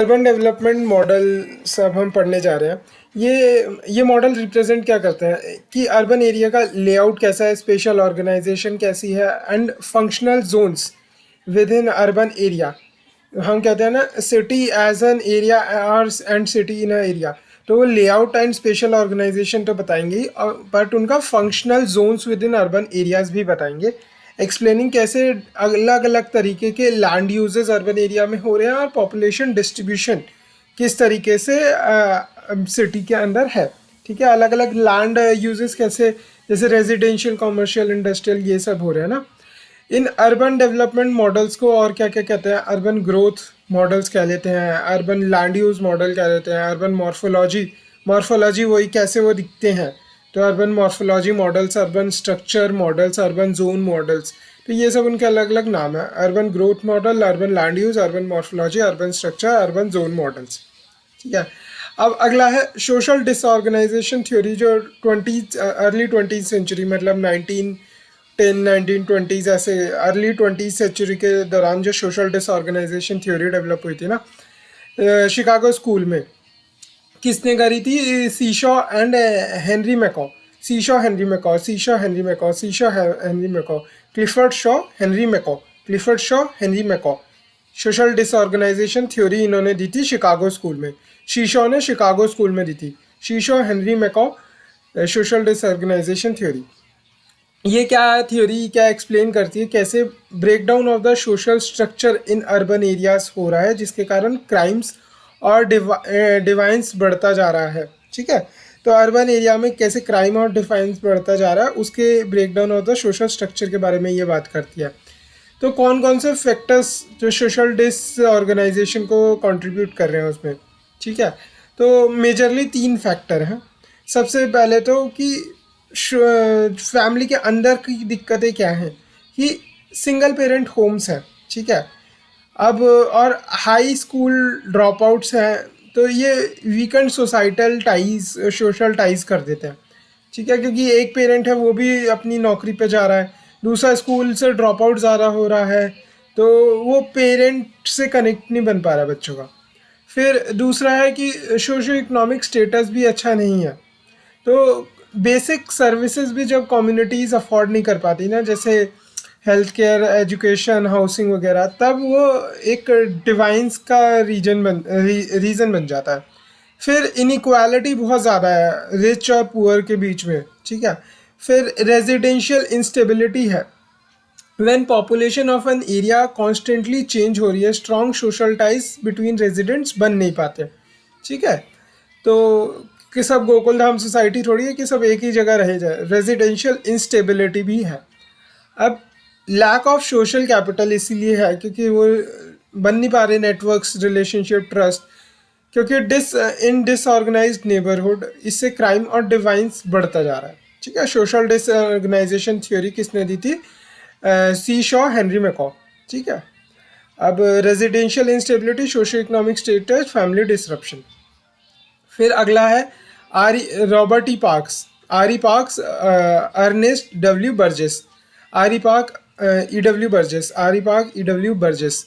Urban development model सब हम पढ़ने जा रहे हैं। ये मॉडल रिप्रेजेंट क्या करता है कि अर्बन एरिया का लेआउट कैसा है, स्पेशल ऑर्गेनाइजेशन कैसी है and functional zones within urban area. हम कहते हैं ना सिटी एज एन एरिया और and city in a area, तो वो लेआउट एंड स्पेशल ऑर्गेनाइजेशन तो बताएंगे ही, बट उनका functional zones within urban areas भी बताएंगे, एक्सप्लेनिंग कैसे अलग अलग तरीके के लैंड यूजेस अर्बन एरिया में हो रहे हैं और पॉपुलेशन डिस्ट्रीब्यूशन किस तरीके से सिटी के अंदर है। ठीक है, अलग अलग लैंड यूजेस कैसे, जैसे रेजिडेंशियल, कमर्शियल, इंडस्ट्रियल, ये सब हो रहे हैं ना। इन अर्बन डेवलपमेंट मॉडल्स को और क्या क्या कहते हैं, अर्बन ग्रोथ मॉडल्स कह लेते हैं, अर्बन लैंड यूज मॉडल कह लेते हैं, अर्बन मॉर्फोलॉजी वही कैसे वो दिखते हैं, तो urban morphology models, urban structure models, urban zone models, तो ये सब उनके अलग अलग नाम है। Urban growth model, urban land use, urban morphology, urban structure, urban zone models. ठीक है, अब अगला है सोशल डिसऑर्गेनाइजेशन थ्योरी, जो अर्ली 20th सेंचुरी, मतलब 1920s, ऐसे अर्ली 20th सेंचुरी के दौरान जो सोशल डिसऑर्गेनाइजेशन थ्योरी डेवलप हुई थी ना, शिकागो स्कूल में किसने करी थी, C Shaw and Henry McKay, Clifford Shaw Henry McKay social disorganisation theory इन्होंने दी थी शिकागो स्कूल में। शीशो ने शिकागो स्कूल में दी थी, शीशो Henry McKay social disorganisation theory. ये थ्योरी क्या एक्सप्लेन करती है, कैसे breakdown of the social structure in urban areas हो रहा है, जिसके कारण क्राइम्स और डिवाइंस बढ़ता जा रहा है। ठीक है, तो अर्बन एरिया में कैसे क्राइम और डिफाइंस बढ़ता जा रहा है, उसके breakdown of the social structure के बारे में ये बात करती है। तो कौन कौन से फैक्टर्स जो सोशल डिसऑर्गेनाइजेशन को कंट्रीब्यूट कर रहे हैं उसमें। ठीक है, तो मेजरली 3 फैक्टर हैं। सबसे पहले तो कि फैमिली के अंदर की दिक्कतें क्या हैं, कि सिंगल पेरेंट होम्स हैं। ठीक है, अब और हाई स्कूल ड्रॉप आउट्स हैं, तो ये वीकेंड सोशल टाइज कर देते हैं। ठीक है, क्योंकि एक पेरेंट है वो भी अपनी नौकरी पे जा रहा है, दूसरा स्कूल से ड्रॉप आउट ज़्यादा हो रहा है, तो वो पेरेंट से कनेक्ट नहीं बन पा रहा बच्चों का। फिर दूसरा है कि सोशो इकोनॉमिक स्टेटस भी अच्छा नहीं है, तो बेसिक सर्विसेज भी जब कम्युनिटीज़ अफोर्ड नहीं कर पाती ना, जैसे हेल्थ केयर, एजुकेशन, हाउसिंग वगैरह, तब वो एक डिवाइंस का रीज़न बन जाता है। फिर इनइक्वालिटी बहुत ज़्यादा है रिच और पुअर के बीच में। ठीक है, फिर रेजिडेंशियल इंस्टेबिलिटी है, when population of an area constantly change हो रही है, strong social ties between residents बन नहीं पाते। ठीक है, तो कि सब गोकुल धाम सोसाइटी थोड़ी है कि सब एक ही जगह रह जाए, रेजिडेंशियल इंस्टेबिलिटी भी है। अब लैक ऑफ सोशल कैपिटल इसीलिए है क्योंकि वो बन नहीं पा रहे नेटवर्क्स, रिलेशनशिप, ट्रस्ट, क्योंकि डिसऑर्गेनाइज्ड नेबरहुड, इससे क्राइम और डिवाइंस बढ़ता जा रहा है। ठीक है, सोशल डिसऑर्गेनाइजेशन थ्योरी किसने दी थी, सी शॉ हेनरी मैकॉ। ठीक है, अब residential instability, socio economic status, family disruption. फिर अगला है Robert E Parks, Ernest W Burgess, R E W Burgess.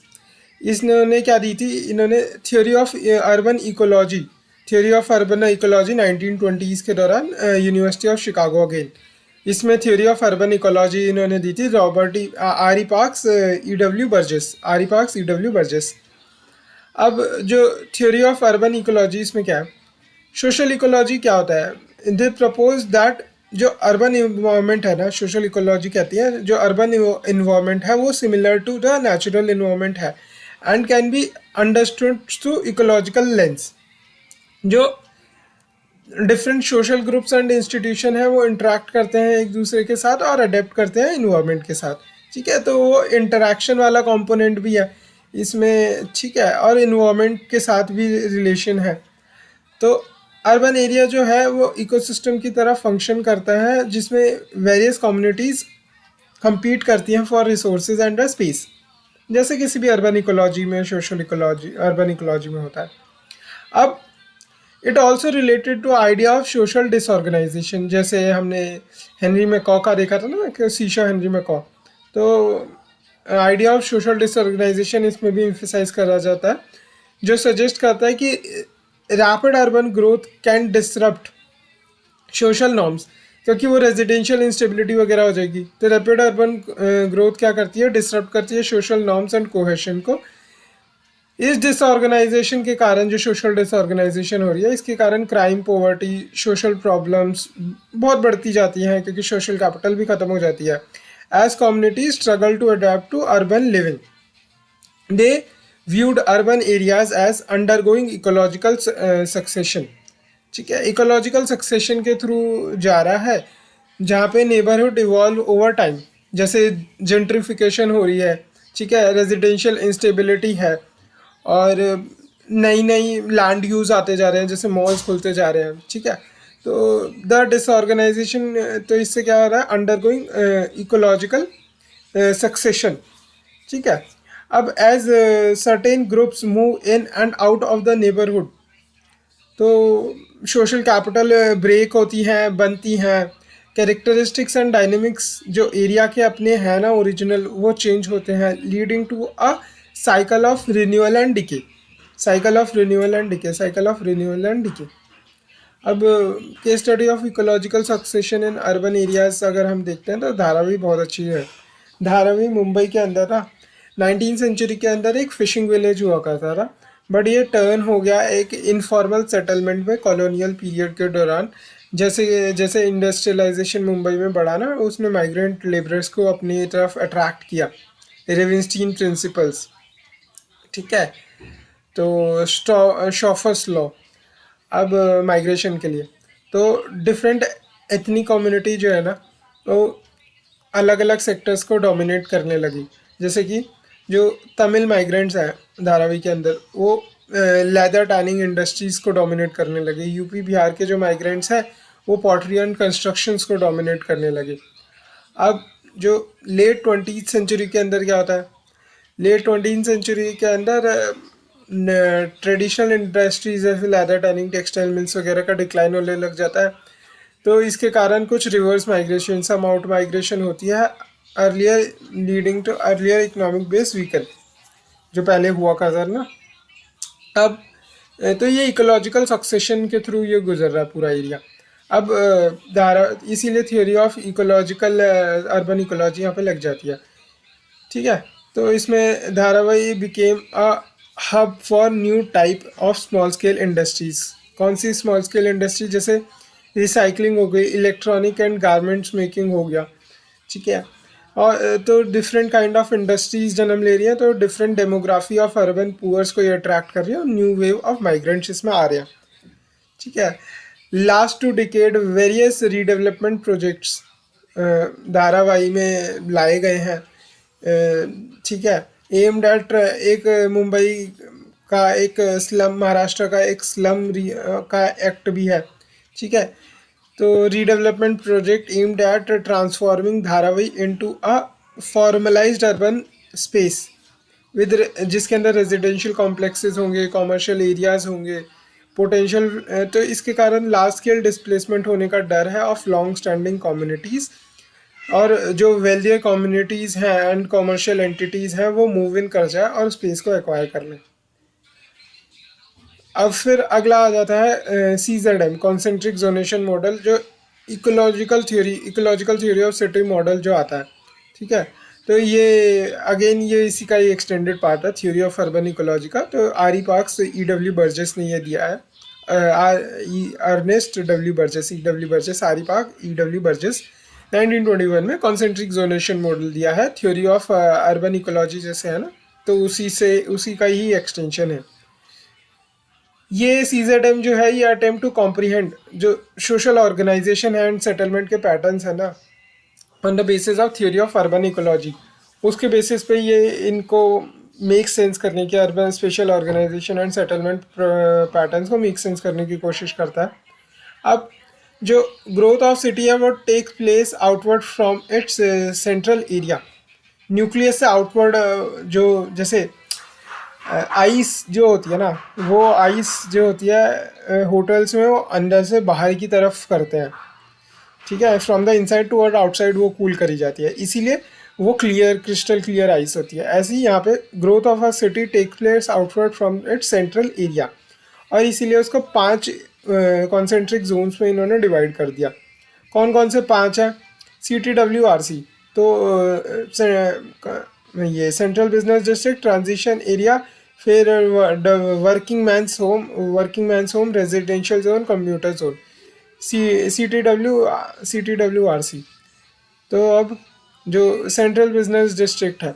इसने क्या दी थी, इन्होंने theory of urban ecology 1920s के दौरान, यूनिवर्सिटी ऑफ शिकागो अगेन, इसमें थ्योरी ऑफ अर्बन इकोलॉजी इन्होंने दी थी R E Parks E W Burgess. अब जो थ्योरी ऑफ अर्बन इकोलॉजी, इसमें क्या है, सोशल इकोलॉजी क्या होता है, दे प्रपोज दैट जो अर्बन इन्वायरमेंट है ना, सोशल इकोलॉजी कहती है जो अर्बन इन्वायरमेंट है वो similar to the natural environment है and can be understood through ecological lens. जो different social groups and institution है वो इंटरेक्ट करते हैं एक दूसरे के साथ और अडेप्ट करते हैं इन्वायरमेंट के साथ। ठीक है, तो वो इंटरेक्शन वाला कंपोनेंट भी है इसमें। ठीक है, और इन्वायरमेंट के साथ भी रिलेशन है। तो अर्बन एरिया जो है वो इकोसिस्टम की तरह फंक्शन करता है, जिसमें वेरियस कम्युनिटीज़ compete करती हैं फॉर रिसोर्सेज एंड स्पेस, जैसे किसी भी अर्बन इकोलॉजी में, सोशल इकोलॉजी, अर्बन इकोलॉजी में होता है। अब it also related to idea of social disorganisation, जैसे हमने हेनरी मैकॉ का देखा था ना, कि सीशा हेनरी मैकॉ, तो आइडिया ऑफ सोशल डिसऑर्गेनाइजेशन इसमें भी एम्फेसाइज करा जाता है, जो सजेस्ट करता है कि rapid urban growth can disrupt social norms, क्योंकि वो रेजिडेंशियल इंस्टेबिलिटी वगैरह हो जाएगी। तो रैपिड अर्बन ग्रोथ क्या करती है, डिसरप्ट करती है सोशल नॉर्म्स एंड कोहेशन को। इस डिसऑर्गेनाइजेशन के कारण, जो सोशल डिसऑर्गेनाइजेशन हो रही है, इसके कारण क्राइम, पॉवर्टी, सोशल प्रॉब्लम्स बहुत बढ़ती जाती हैं, क्योंकि सोशल कैपिटल भी खत्म हो जाती है। As communities struggle to adapt to urban living, they viewed urban areas as undergoing ecological succession। ठीक है, इकोलॉजिकल सक्सेशन के थ्रू जा रहा है, जहाँ पे नेबरहुड इवॉल्व ओवर टाइम, जैसे जेंट्रिफिकेशन हो रही है, ठीक है, रेजिडेंशियल इंस्टेबिलिटी है, और नई नई लैंड यूज़ आते जा रहे हैं, जैसे मॉल्स खुलते जा रहे हैं। ठीक है, तो द डिसऑर्गेनाइजेशन, तो इससे क्या हो रहा है, अंडरगोइंग इकोलॉजिकल सक्सेशन। ठीक है, अब as certain groups move in and out of the neighbourhood, तो सोशल कैपिटल ब्रेक होती हैं, बनती हैं, कैरेक्टरिस्टिक्स एंड डायनेमिक्स जो एरिया के अपने हैं ना ओरिजिनल, वो चेंज होते हैं, leading to a cycle of renewal and decay, cycle of renewal and decay, cycle of renewal and decay. अब case study of ecological succession in urban areas अगर हम देखते हैं, तो धारावी बहुत अच्छी है। धारावी मुंबई के अंदर था, 19वीं सेंचुरी के अंदर एक फिशिंग विलेज हुआ करता था, बट ये टर्न हो गया एक इनफॉर्मल सेटलमेंट में कॉलोनियल पीरियड के दौरान। जैसे जैसे इंडस्ट्रियलाइजेशन मुंबई में बढ़ा ना, उसने माइग्रेंट लेबरर्स को अपनी तरफ अट्रैक्ट किया, रेविंस्टीन प्रिंसिपल्स। ठीक है, तो शॉफर्स लॉ, अब माइग्रेशन के लिए तो डिफरेंट एथनिक कम्युनिटी जो है ना, तो अलग अलग सेक्टर्स को डोमिनेट करने लगी। जैसे कि जो तमिल माइग्रेंट्स हैं धारावी के अंदर, वो लेदर टैनिंग इंडस्ट्रीज़ को डोमिनेट करने लगे। यूपी बिहार के जो माइग्रेंट्स हैं, वो पॉटरी एंड कंस्ट्रक्शंस को डोमिनेट करने लगे। अब जो लेट 20वीं सेंचुरी के अंदर क्या होता है, लेट 20वीं सेंचुरी के अंदर ट्रेडिशनल इंडस्ट्रीज जैसे लेदर टैनिंग, टेक्सटाइल मिल्स वगैरह का डिक्लाइन होने लग जाता है। तो इसके कारण कुछ reverse migration, some out migration होती है earlier, leading to earlier economic base weaken, जो पहले हुआ करता ना। अब तो ये इकोलॉजिकल सक्सेशन के थ्रू ये गुजर रहा है पूरा एरिया। अब इसीलिए theory of ecological urban ecology यहाँ पे लग जाती है। ठीक है, तो इसमें Dharavi became a hub for new type of small scale industries. कौन सी स्मॉल स्केल इंडस्ट्री, जैसे रिसाइकलिंग हो गई, इलेक्ट्रॉनिक एंड गारमेंट्स मेकिंग हो गया। ठीक है, और तो डिफरेंट काइंड ऑफ इंडस्ट्रीज जन्म ले रही है, तो different demography of urban poors को ये अट्रैक्ट कर रही है, और न्यू वेव ऑफ माइग्रेंट्स इसमें आ रहे हैं। ठीक है, last two decade various redevelopment projects Dharavi में लाए गए हैं। ठीक है, एम्ड एट एक मुंबई का एक स्लम, महाराष्ट्र का एक स्लम का एक्ट भी है। ठीक है, तो redevelopment project aimed at transforming Dharavi into a formalised urban space with, जिसके अंदर रेजिडेंशियल कॉम्प्लेक्सेस होंगे, कॉमर्शियल एरियाज होंगे, पोटेंशियल। तो इसके कारण लार्ज स्केल डिस्प्लेसमेंट होने का डर है ऑफ लॉन्ग स्टैंडिंग कम्युनिटीज़, और जो वेल्दियर कम्युनिटीज़ हैं एंड कॉमर्शियल एंटिटीज़ हैं, वो मूव इन कर जाए और स्पेस को एक्वायर कर लें। अब फिर अगला आ जाता है CZM, कॉन्सेंट्रिक जोनेशन मॉडल, जो ecological theory of city model जो आता है। ठीक है, तो ये अगेन ये इसी का ही एक्सटेंडेड पार्ट है थ्योरी ऑफ अर्बन इकोलॉजी का। तो आरी पार्क्स, EW बर्जेस ने ये दिया है, Ernest W Burgess, EW Burgess, R E Park, EW Burgess 1921 में कॉन्सेंट्रिक जोनेशन मॉडल दिया है। थ्योरी ऑफ अर्बन इकोलॉजी जैसे है ना, तो उसी का ही एक्सटेंशन है ये। CZM जो है, ये अटेम्प्ट टू कॉम्प्रीहेंड जो सोशल ऑर्गेनाइजेशन एंड सेटलमेंट के पैटर्न्स है ना, on the basis of theory of urban ecology, उसके बेसिस पे ये इनको मेक सेंस करने की, urban spatial organisation and settlement patterns को मेक सेंस करने की कोशिश करता है। अब जो ग्रोथ ऑफ सिटी है, वो take place outward from its central area, nucleus से आउटवर्ड। जो जैसे आइस जो होती है ना, वो आइस जो होती है होटल्स में, वो अंदर से बाहर की तरफ करते हैं। ठीक है, from the inside toward outside वो कूल करी जाती है, इसीलिए वो क्लियर, क्रिस्टल क्लियर आइस होती है। ऐसे ही यहाँ पे growth of a city take place outward from its central area, और इसीलिए उसको 5 कॉन्सेंट्रिक जोन्स में इन्होंने डिवाइड कर दिया। कौन कौन से 5 हैं? CTWRC, तो ये central business district, transition area, फिर working men's home, residential zone, commuter zone, CTWRC। तो अब जो सेंट्रल बिजनेस डिस्ट्रिक्ट है,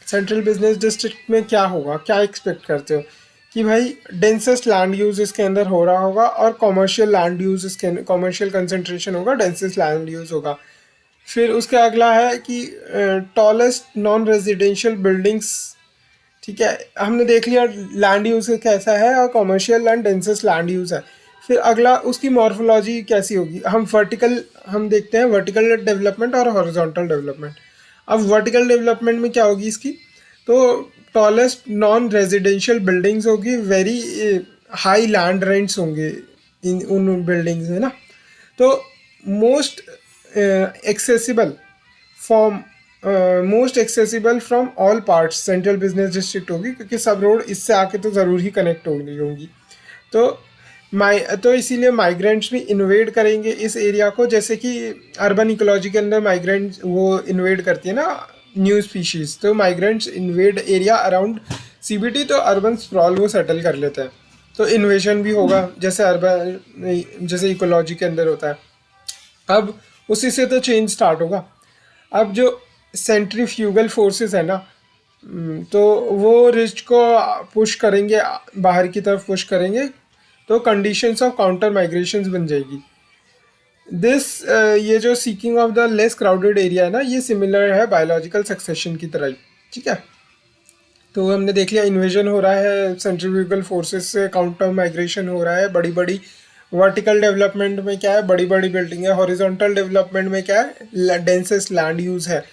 सेंट्रल बिजनेस डिस्ट्रिक्ट में क्या होगा, क्या एक्सपेक्ट करते हो कि भाई डेंसेस्ट लैंड यूज इसके अंदर हो रहा होगा, और कॉमर्शियल लैंड यूज, इसके कॉमर्शियल कंसंट्रेशन होगा, डेंसेस्ट लैंड यूज होगा। फिर उसके अगला है कि टॉलेस्ट नॉन रेजिडेंशियल बिल्डिंग्स, ठीक है, हमने देख लिया लैंड यूज कैसा है, और commercial land densest land use है। फिर अगला उसकी मॉर्फोलॉजी कैसी होगी, हम देखते हैं वर्टिकल डेवलपमेंट और हॉरिजॉन्टल डेवलपमेंट। अब वर्टिकल डेवलपमेंट में क्या होगी इसकी, तो टॉलेस्ट नॉन रेजिडेंशियल बिल्डिंग्स होगी, वेरी हाई लैंड रेंट्स होंगे इन उन बिल्डिंग्स में ना। तो most accessible from all parts central business district होगी, क्योंकि सब रोड इससे आके तो ज़रूर ही कनेक्ट होंगी। तो इसीलिए माइग्रेंट्स भी इन्वेड करेंगे इस एरिया को, जैसे कि अर्बन इकोलॉजी के अंदर माइग्रेंट्स वो इन्वेड करती है ना न्यू स्पीशीज़, तो migrants invade area around CBD, तो अर्बन स्प्रॉल वो सेटल कर लेते हैं, तो इन्वेशन भी होगा जैसे इकोलॉजी के अंदर होता है। अब उसी से तो चेंज स्टार्ट होगा। अब जो सेंट्रीफ्यूगल फोर्सेस है ना, तो वो रिच को पुश करेंगे, बाहर की तरफ पुश करेंगे, तो कंडीशंस ऑफ काउंटर माइग्रेशंस बन जाएगी। ये जो seeking of the less crowded area है ना, ये सिमिलर है बायोलॉजिकल सक्सेशन की तरह ही, ठीक है। तो हमने देख लिया इन्वेजन हो रहा है, सेंट्रीफ्यूगल फोर्सेस से काउंटर माइग्रेशन हो रहा है, बड़ी बड़ी वर्टिकल डेवलपमेंट में क्या है, बड़ी बड़ी बिल्डिंग है, हॉरिजॉन्टल डेवलपमेंट में क्या है, डेंसेस्ट लैंड यूज़ है,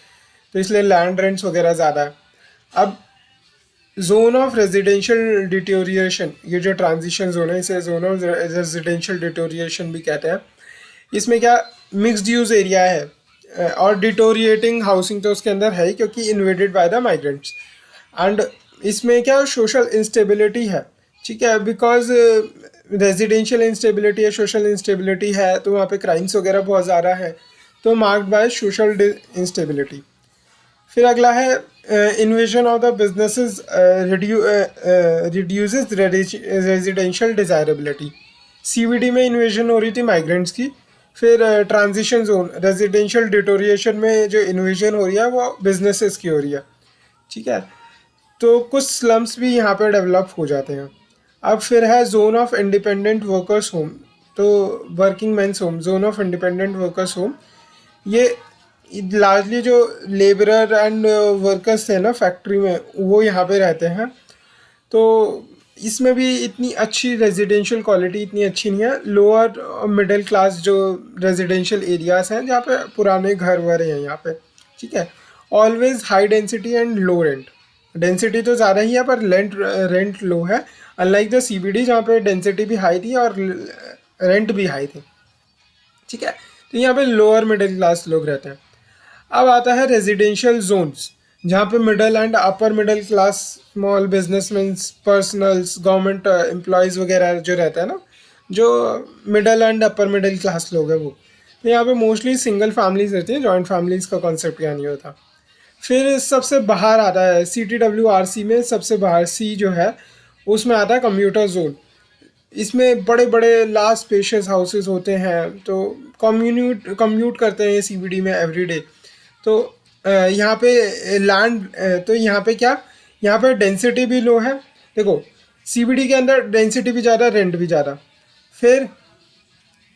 तो इसलिए लैंड रेंट्स वगैरह ज़्यादा है। अब जोन ऑफ रेजिडेंशियल डिटोरिएशन, ये जो ट्रांजिशन जोन है इसे जोन ऑफ रेजिडेंशियल डिटोरिएशन भी कहते हैं। इसमें क्या मिक्स्ड यूज एरिया है, और डिटोरिएटिंग हाउसिंग तो उसके अंदर है ही, क्योंकि invaded by the migrants. And इसमें क्या सोशल इंस्टेबिलिटी है, ठीक है, बिकॉज रेजिडेंशियल इंस्टेबिलिटी है, सोशल इंस्टेबिलिटी है, तो वहाँ पे क्राइम्स वगैरह बहुत ज़्यादा है, तो मार्क्ड बाय सोशल इंस्टेबिलिटी। फिर अगला है invasion of the businesses reduces residential desirability. CBD में इन्वेजन हो रही थी माइग्रेंट्स की। फिर ट्रांजिशन जोन रेजिडेंशियल डिटोरिएशन में जो इन्वेजन हो रही है वो बिजनेसेस की हो रही है, ठीक है, तो कुछ स्लम्स भी यहाँ पे डेवलप हो जाते हैं। अब फिर है zone of independent workers home, तो working men's home, zone of independent workers home, ये लार्जली जो लेबरर एंड वर्कर्स थे ना फैक्ट्री में, वो यहाँ पे रहते हैं। तो इसमें भी इतनी अच्छी रेजिडेंशियल क्वालिटी इतनी अच्छी नहीं है, लोअर मिडिल क्लास जो रेजिडेंशियल एरियाज हैं जहाँ पे पुराने घर वर हैं यहाँ पे, ठीक है। Always high density and low rent, density तो ज़्यादा ही है पर रेंट लो है, अनलाइक द CBD जहाँ पे डेंसिटी भी हाई थी और रेंट भी हाई थी, ठीक है। तो यहाँ पे लोअर मिडिल क्लास लोग रहते हैं। अब आता है रेजिडेंशियल जोन्स, जहाँ पे middle and upper middle class, small businessman, personnels, government employees वगैरह जो रहता है ना, जो middle and upper middle class लोग हैं वो, तो यहाँ पे मोस्टली सिंगल फैमिलीज रहती हैं, जॉइंट फैमिलीज़ का कॉन्सेप्ट यहाँ नहीं होता। फिर सबसे बाहर आता है CTWRC में, सबसे बाहर C जो है उसमें आता है कंप्यूटर जोन। इसमें बड़े बड़े लार्ज स्पेशियस हाउसेस होते हैं, तो कम्यूट करते हैं CBD में एवरीडे। तो यहाँ पे लैंड, तो यहाँ पे क्या, यहाँ पे डेंसिटी भी लो है, देखो CBD के अंदर डेंसिटी भी ज़्यादा, रेंट भी ज़्यादा। फिर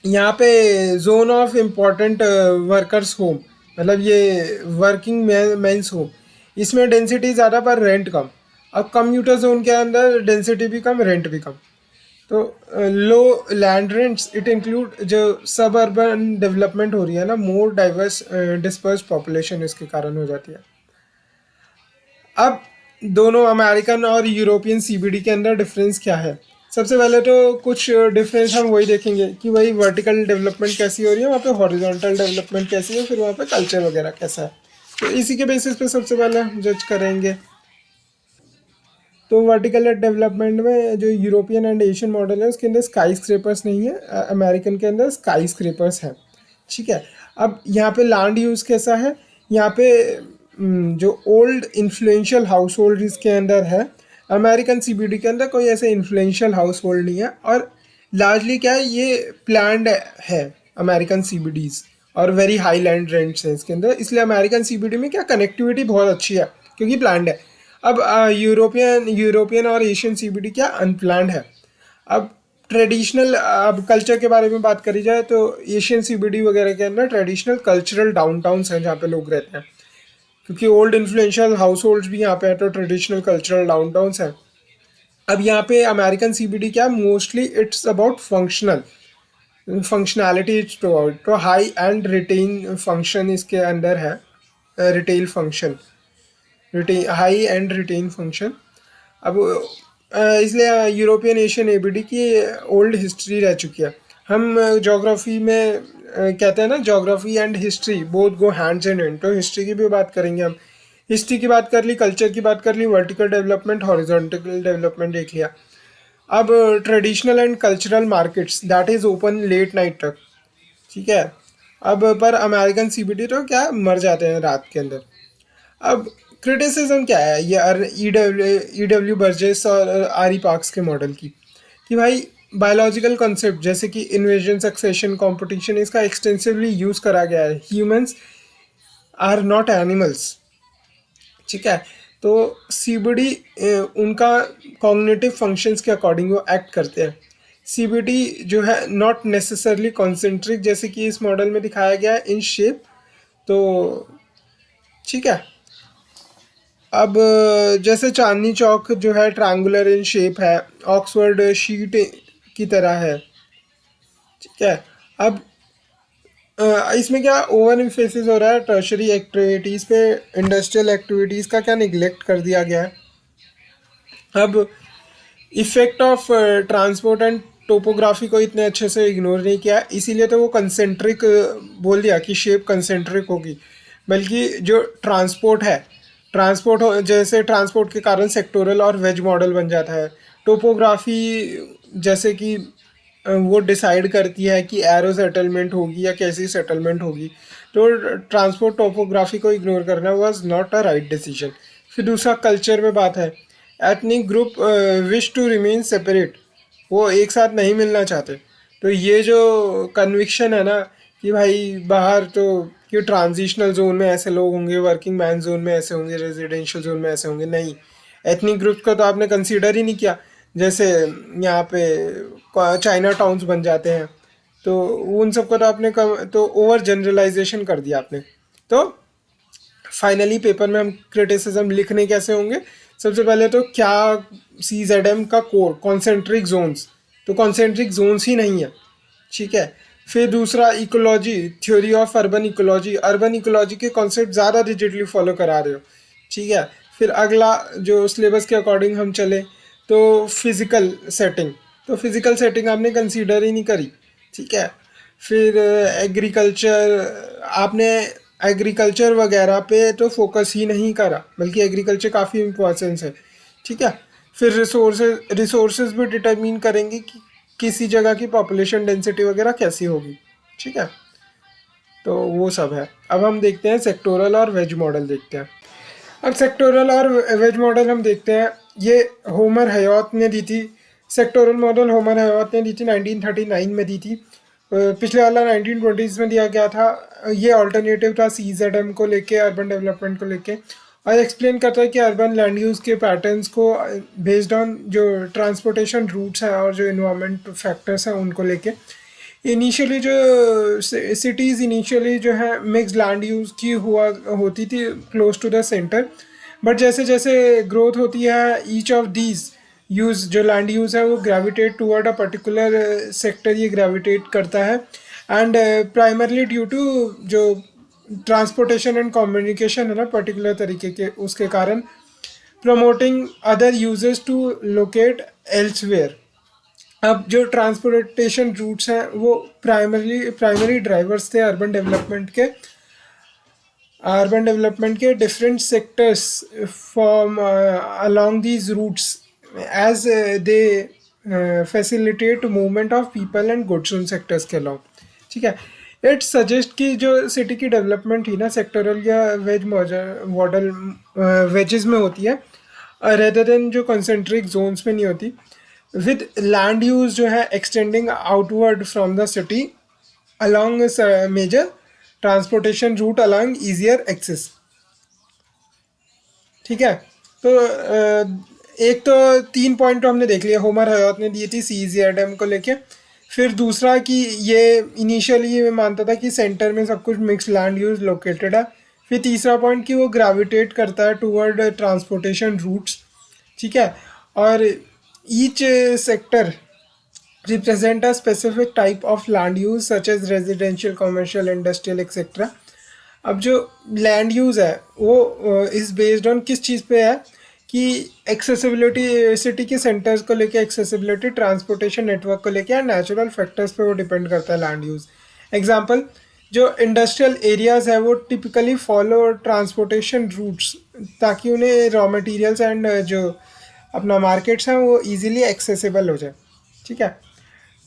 यहाँ पे zone of important workers home, मतलब ये वर्किंग मेंस होम, इसमें डेंसिटी ज़्यादा पर रेंट कम। अब कम्यूटर जोन के अंदर डेंसिटी भी कम, रेंट भी कम। तो लो लैंड रेंट्स इट इंक्लूड जो सब अर्बन डेवलपमेंट हो रही है ना, मोर डाइवर्स डिस्पर्स पॉपुलेशन इसके कारण हो जाती है। अब दोनों अमेरिकन और यूरोपियन CBD के अंदर डिफरेंस क्या है? सबसे पहले तो कुछ डिफरेंस हम वही देखेंगे कि वही वर्टिकल डेवलपमेंट कैसी हो रही है, वहाँ पे हॉरिजॉन्टल डेवलपमेंट कैसी है, फिर वहाँ पे कल्चर वगैरह कैसा है। तो इसी के बेसिस पे सबसे पहले हम जज करेंगे। तो वर्टिकल डेवलपमेंट में जो यूरोपियन एंड एशियन मॉडल है उसके अंदर स्काई स्क्रेपर्स नहीं है, अमेरिकन के अंदर स्काई स्क्रेपर्स है। ठीक है, अब यहाँ पे लैंड यूज़ कैसा है, यहाँ पे जो ओल्ड इन्फ्लुएंशियल हाउस होल्ड इसके अंदर है, अमेरिकन सीबीडी के अंदर कोई ऐसे इन्फ्लुएंशियल हाउस होल्ड नहीं है, और लार्जली क्या है ये प्लान्ड है अमेरिकन सीबीडीज, और वेरी हाई लैंड रेंट्स है इसके अंदर, इसलिए अमेरिकन सीबीडी में क्या कनेक्टिविटी बहुत अच्छी है क्योंकि प्लान्ड है। अब यूरोपियन और एशियन सीबीडी क्या अनप्लान्ड है। अब ट्रेडिशनल, अब कल्चर के बारे में बात करी जाए तो एशियन सीबीडी वगैरह के अंदर ट्रेडिशनल कल्चरल डाउनटाउन्स हैं जहाँ पे लोग रहते हैं, क्योंकि ओल्ड इन्फ्लुएंशियल हाउस होल्ड्स भी यहाँ पे है, तो ट्रेडिशनल कल्चरल डाउनटाउन्स हैं। अब यहाँ पे अमेरिकन सीबीडी क्या mostly it's about functionality it's provide, तो हाई एंड रिटेन फंक्शन इसके अंदर है, retail function, retail high end retail function. अब इसलिए यूरोपियन एशियन एबीडी की ओल्ड हिस्ट्री रह चुकी है। हम ज्योग्राफी में कहते हैं ना, geography and history both go hands in hand, तो हिस्ट्री की भी बात करेंगे हम। हिस्ट्री की बात कर ली, कल्चर की बात कर ली, वर्टिकल डेवलपमेंट, हॉरिजॉन्टल डेवलपमेंट देख लिया। अब traditional and cultural markets that is open late night तक। ठीक है, अब पर अमेरिकन सीबीडी तो क्या मर जाते हैं रात के अंदर। अब क्रिटिसिज्म क्या है ये ई डब्ल्यू बर्जेस और आर ई पार्क्स के मॉडल की, कि भाई बायोलॉजिकल कॉन्सेप्ट जैसे कि इन्वेजन, सक्सेशन, कंपटीशन इसका एक्सटेंसिवली यूज़ करा गया है। Humans are not animals. ठीक है, तो सीबीडी उनका कॉग्निटिव फंक्शंस के अकॉर्डिंग वो एक्ट करते हैं। सीबीडी जो है नॉट नेसेसरली कॉन्सेंट्रिक जैसे कि इस मॉडल में दिखाया गया है इन शेप। तो ठीक है, अब जैसे चांदनी चौक जो है ट्रायंगुलर इन शेप है, ऑक्सफोर्ड शीट की तरह है। ठीक है, अब इसमें क्या ओवर इम्फेसिस हो रहा है टर्शरी एक्टिविटीज़ पे, इंडस्ट्रियल एक्टिविटीज़ का क्या निगलेक्ट कर दिया गया है। अब effect of transport and topography को इतने अच्छे से इग्नोर नहीं किया, इसीलिए तो वो कंसेंट्रिक बोल दिया कि शेप कंसेंट्रिक होगी। बल्कि जो ट्रांसपोर्ट है, जैसे ट्रांसपोर्ट के कारण सेक्टोरल और वेज मॉडल बन जाता है। टोपोग्राफी जैसे कि वो डिसाइड करती है कि एरो सेटलमेंट होगी या कैसी सेटलमेंट होगी, तो ट्रांसपोर्ट टोपोग्राफी को इग्नोर करना was not a right decision. फिर दूसरा कल्चर में बात है, ethnic group wish to remain separate, वो एक साथ नहीं मिलना चाहते। तो ये जो कन्विक्शन है ना कि भाई बाहर तो कि ट्रांजिशनल जोन में ऐसे लोग होंगे, वर्किंग मैन जोन में ऐसे होंगे, रेजिडेंशियल जोन में ऐसे होंगे, नहीं, एथनिक ग्रुप्स का तो आपने कंसीडर ही नहीं किया। जैसे यहाँ पे चाइना टाउन्स बन जाते हैं, तो उन सबको तो आपने तो ओवर जनरलाइजेशन कर दिया आपने। तो फाइनली पेपर में हम क्रिटिसिज्म लिखने कैसे होंगे, सबसे पहले तो क्या CZM का कोर कॉन्सेंट्रिक जोन्स, तो कॉन्सेंट्रिक जोन्स ही नहीं है। ठीक है, फिर दूसरा ecology, theory of urban ecology के कॉन्सेप्ट ज़्यादा रिजिडली फॉलो करा रहे हो। ठीक है, फिर अगला जो सिलेबस के अकॉर्डिंग हम चले तो फिज़िकल सेटिंग, तो फिज़िकल सेटिंग आपने कंसीडर ही नहीं करी। ठीक है, फिर एग्रीकल्चर, आपने एग्रीकल्चर वगैरह पे तो फोकस ही नहीं करा, बल्कि एग्रीकल्चर काफ़ी इम्पोर्टेंस है। ठीक है, फिर रिसोर्सेज भी डिटरमिन करेंगे कि किसी जगह की पॉपुलेशन डेंसिटी वगैरह कैसी होगी। ठीक है, तो वो सब है। अब हम देखते हैं सेक्टोरल और वेज मॉडल देखते हैं। अब सेक्टोरल और वेज मॉडल हम देखते हैं, ये होमर हयात ने दी थी। सेक्टोरल मॉडल होमर हयात ने दी थी, 1939 में दी थी। पिछले वाला 1920s में दिया गया था। ये ऑल्टरनेटिव था CZM को लेके, अर्बन डेवलपमेंट को लेके, और एक्सप्लेन करता है कि अर्बन लैंड यूज़ के पैटर्न्स को बेस्ड ऑन जो ट्रांसपोर्टेशन रूट्स हैं और जो इन्वायरमेंट फैक्टर्स हैं उनको लेके। इनिशियली जो सिटीज़ इनिशियली जो है मिक्स लैंड यूज़ की होती थी close to the centre, but जैसे जैसे ग्रोथ होती है ईच ऑफ दीज यूज़, जो लैंड यूज़ है वो gravitate toward a particular sector, ये ग्रेविटेट करता है। एंड प्राइमरली ड्यू टू जो ट्रांसपोर्टेशन एंड कम्युनिकेशन है ना पर्टिकुलर तरीके के, उसके कारण promoting other users to locate elsewhere. अब जो ट्रांसपोर्टेशन रूट्स हैं वो प्राइमरी ड्राइवर्स थे अर्बन डेवलपमेंट के। अर्बन डेवलपमेंट के different sectors from along these routes as they facilitate movement of people and goods उन सेक्टर्स के along. ठीक है. इट सजेस्ट कि जो सिटी की डेवलपमेंट ही ना सेक्टरल या वेज मॉडल वेजेस में होती है रेदर देन जो कंसेंट्रिक जोन्स में नहीं होती, विद लैंड यूज जो है extending outward from the city along major transportation route along easier access. ठीक है. तो एक तो 3 पॉइंट तो हमने देख लिया, होमर हयात ने दी थी CEZM को लेके. फिर दूसरा कि ये इनिशियली मैं मानता था कि सेंटर में सब कुछ मिक्स लैंड यूज लोकेटेड है. फिर तीसरा पॉइंट कि वो ग्रेविटेट करता है टूवर्ड ट्रांसपोर्टेशन रूट्स. ठीक है. और each sector represent a specific type of land use such as residential, commercial, industrial, etc. अब जो लैंड यूज़ है वो इज़ बेस्ड ऑन किस चीज़ पे है कि एक्सेसिबिलिटी, सिटी के सेंटर्स को लेके एक्सेसिबिलिटी, ट्रांसपोर्टेशन नेटवर्क को लेके या नेचुरल फैक्टर्स पे वो डिपेंड करता है लैंड यूज़. एग्जांपल, जो इंडस्ट्रियल एरियाज़ है वो टिपिकली फॉलो ट्रांसपोर्टेशन रूट्स ताकि उन्हें रॉ मटेरियल्स एंड जो अपना मार्केट्स हैं वो इजीली एक्सेसिबल हो जाए. ठीक है.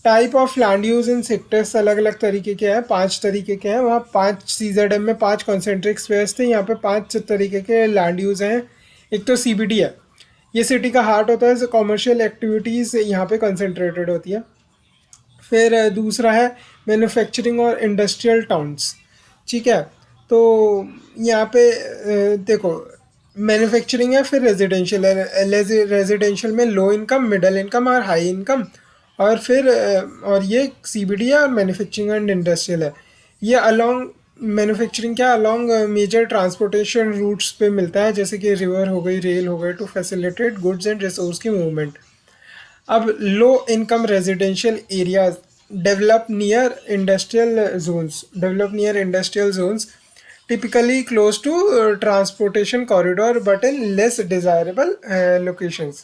Type of land use in sectors अलग अलग तरीके के हैं, 5 तरीके के हैं. वहाँ 5 CZM में 5 कॉन्सेंट्रिक स्पेयर्स थे, यहाँ पे 5 तरीके के लैंड यूज हैं. एक तो CBD है, ये सिटी का हार्ट होता है, कॉमर्शियल एक्टिविटीज़ यहाँ पे कंसनट्रेटेड होती है. फिर दूसरा है मैन्युफैक्चरिंग और इंडस्ट्रियल टाउन्स. ठीक है. तो यहाँ पे देखो मैन्युफैक्चरिंग है, फिर रेजिडेंशियल है. रेजिडेंशियल में लो इनकम, मिडिल इनकम और हाई इनकम. और फिर और ये CBD है और मैन्युफैक्चरिंग एंड इंडस्ट्रियल है. ये अलॉन्ग मैन्युफैक्चरिंग क्या अलॉन्ग मेजर ट्रांसपोर्टेशन रूट्स पे मिलता है, जैसे कि रिवर हो गई, रेल हो गई, to facilitate goods and resource की मूवमेंट. अब low income residential areas develop near industrial zones typically close to transportation corridor but in less desirable locations.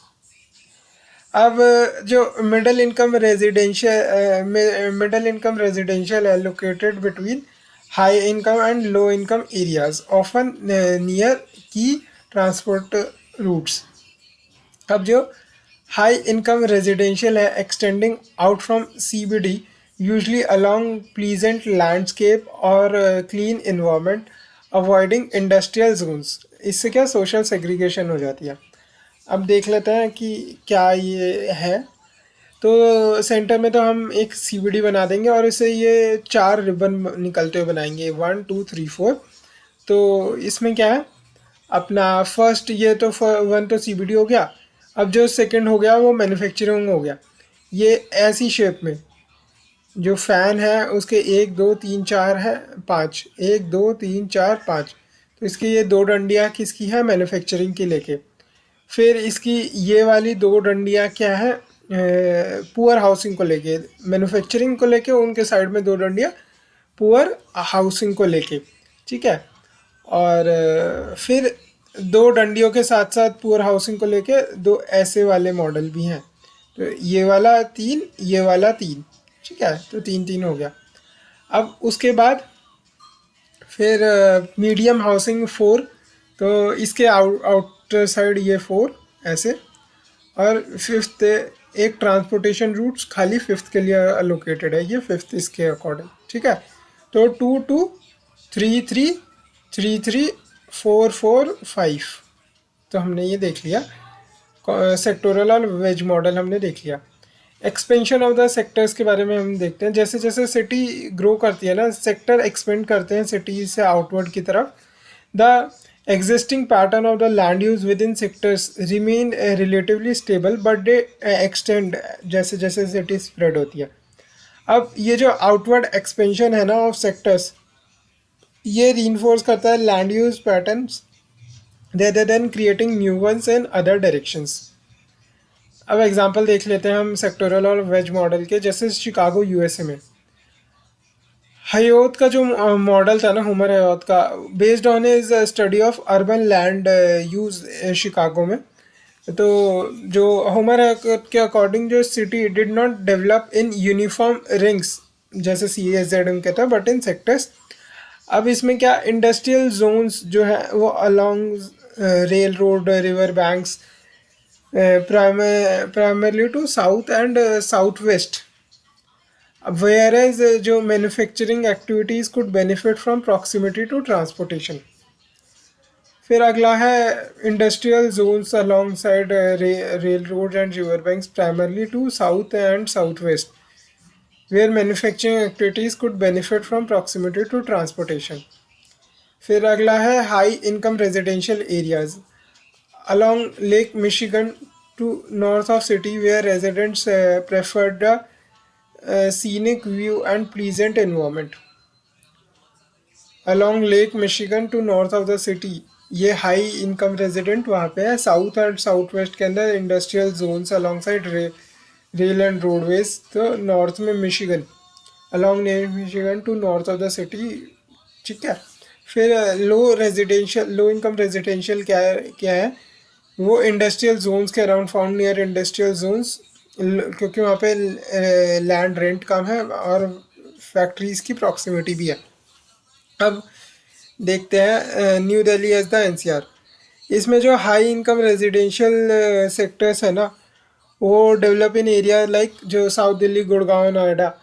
अब जो मिडिल इनकम रेजिडेंशियल है located between high income and low income areas often near key transport routes. अब जो high income residential है extending out from CBD usually along pleasant landscape और clean environment avoiding industrial zones. इससे क्या social segregation हो जाती है. अब देख लेते हैं कि क्या ये है. तो सेंटर में तो हम एक CBD बना देंगे और इसे ये 4 रिबन निकलते हुए बनाएंगे, 1 2 3 4. तो इसमें क्या है अपना फर्स्ट ये तो 1 तो CBD हो गया. अब जो सेकंड हो गया वो मैन्युफैक्चरिंग हो गया. ये ऐसी शेप में जो फ़ैन है उसके 1 2 3 4 है 5, 1 2 3 4 5. तो इसकी ये 2 डंडियाँ किसकी है, मैन्युफैक्चरिंग की लेके. फिर इसकी ये वाली 2 डंडियाँ क्या है पुअर हाउसिंग को लेके, मैन्युफैक्चरिंग को लेके उनके साइड में 2 डंडियाँ पुअर हाउसिंग को लेके. ठीक है. और फिर 2 डंडियों के साथ साथ पुअर हाउसिंग को लेके 2 ऐसे वाले मॉडल भी हैं. तो ये वाला 3, ये वाला 3. ठीक है. तो 3 3 हो गया. अब उसके बाद फिर मीडियम हाउसिंग 4. तो इसके आउटर साइड ये 4 ऐसे. और फिफ्थ एक ट्रांसपोर्टेशन रूट्स खाली फिफ्थ के लिए अलोकेटेड है, ये फिफ्थ इसके अकॉर्डिंग. ठीक है. तो 2 2 3 3 3 3 4 4 5. तो हमने ये देख लिया सेक्टोरल और वेज मॉडल हमने देख लिया. एक्सपेंशन ऑफ द सेक्टर्स के बारे में हम देखते हैं. जैसे जैसे सिटी ग्रो करती है ना, सेक्टर एक्सपेंड करते हैं सिटी से आउटवर्ड की तरफ. The existing pattern of the land use within sectors remain relatively stable but they extend जैसे जैसे सिटी स्प्रेड होती है. अब ये जो आउटवर्ड एक्सपेंशन है ना ऑफ सेक्टर्स, ये रीइंफोर्स करता है land use patterns rather than creating new ones in other directions. अब एग्जांपल देख लेते हैं हम सेक्टोरल और वेज मॉडल के. जैसे शिकागो USA में हयोत का जो मॉडल था ना, होमर हयोत का, based on is study of urban land use Chicago में. तो जो होमर हयोत के अकॉर्डिंग जो city did not develop in uniform rings जैसे CAZM कहता है बट इन सेक्टर्स. अब इसमें क्या इंडस्ट्रियल जोन्स जो है वो along rail road river banks primarily to south and south west, whereas जो manufacturing activities could benefit from proximity to transportation. फिर अगला है industrial zones along side rail road and river banks primarily to south and south west, where manufacturing activities could benefit from proximity to transportation. फिर अगला है high income residential areas along Lake Michigan to north of city, where residents preferred the scenic view and pleasant environment. Along Lake Michigan to north of the city, ये high income resident वहाँ पे है। South and south west के अंदर industrial zones along side rail and roadways, तो north में Michigan, along Lake Michigan to north of the city, ठीक है। फिर लो इनकम रेजिडेंशियल क्या है वो इंडस्ट्रियल जोन्स के around found near industrial zones, क्योंकि वहाँ पे लैंड रेंट कम है और फैक्ट्रीज़ की प्रॉक्सिमिटी भी है। अब देखते हैं New Delhi as the NCR. इसमें जो हाई इनकम रेजिडेंशियल सेक्टर्स है ना, वो डेवलप इन एरिया लाइक जो साउथ दिल्ली, गुड़गांव, नोएडा,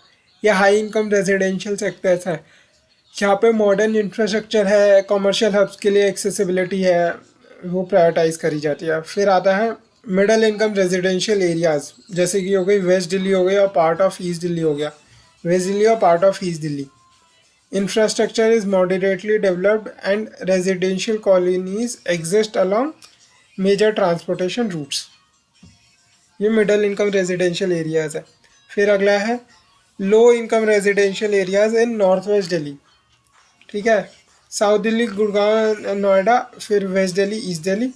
ये हाई इनकम रेजिडेंशियल सेक्टर्स है जहाँ पे मॉडर्न इंफ्रास्ट्रक्चर है, कमर्शियल हब्स के लिए एक्सेसिबिलिटी है, वो प्रायोरिटाइज करी जाती है। फिर आता है मिडल इनकम रेजिडेंशियल एरियाज़, जैसे कि हो गई वेस्ट दिल्ली हो गई और पार्ट ऑफ ईस्ट दिल्ली हो गया, वेस्ट दिल्ली और part of East Delhi. Infrastructure is moderately developed and residential colonies exist along major transportation routes. ये मिडल इनकम रेजिडेंशियल एरियाज़ है। फिर अगला है low income residential areas in north west Delhi, ठीक है। साउथ दिल्ली, गुड़गांव, नोएडा, फिर वेस्ट दिल्ली, ईस्ट दिल्ली।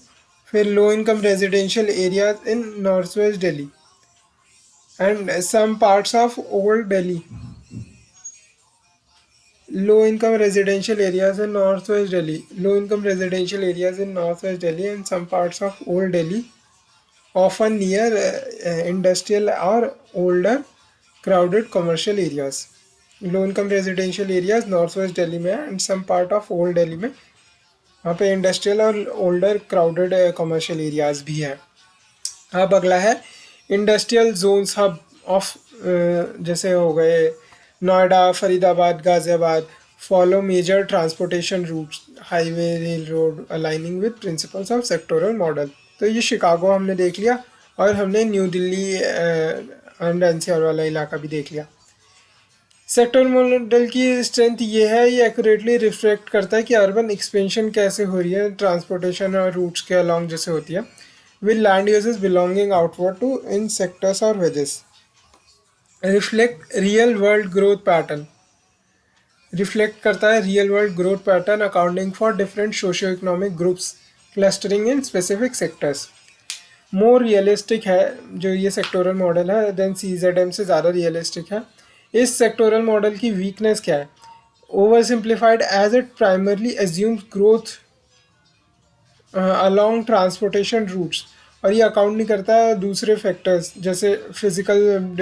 फिर low income residential areas in north west Delhi and some parts of old Delhi. Low income residential areas in north west Delhi, low income residential areas in north west Delhi and some parts of old Delhi, often near industrial और older crowded commercial areas. Low income residential areas north waste Delhi में and some part of old Delhi में, वहाँ पे industrial और older crowded commercial areas भी हैं। अब अगला है इंडस्ट्रियल जोन्स हब ऑफ, जैसे हो गए Noida, Faridabad, Ghaziabad, follow major transportation routes, highway, rail road aligning with principles of sectoral model. तो ये शिकागो हमने देख लिया और हमने न्यू दिल्ली एंड एनसीआर वाला इलाका भी देख लिया। सेक्टर मॉडल की स्ट्रेंथ ये है, ये एक्यूरेटली रिफ्लेक्ट करता है कि अर्बन एक्सपेंशन कैसे हो रही है ट्रांसपोर्टेशन और रूट्स के अलॉन्ग जैसे होती है, with land uses belonging outward to in sectors और wedges. Reflect real world growth pattern, reflect करता है real world growth pattern accounting for different socio economic groups clustering in specific sectors. More realistic है जो ये sectoral model है then CZM से ज़्यादा realistic है। इस सेक्टोरल मॉडल की वीकनेस क्या है? Over simplified as it primarily assumes growth along transportation routes, और ये अकाउंट नहीं करता दूसरे फैक्टर्स जैसे फिज़िकल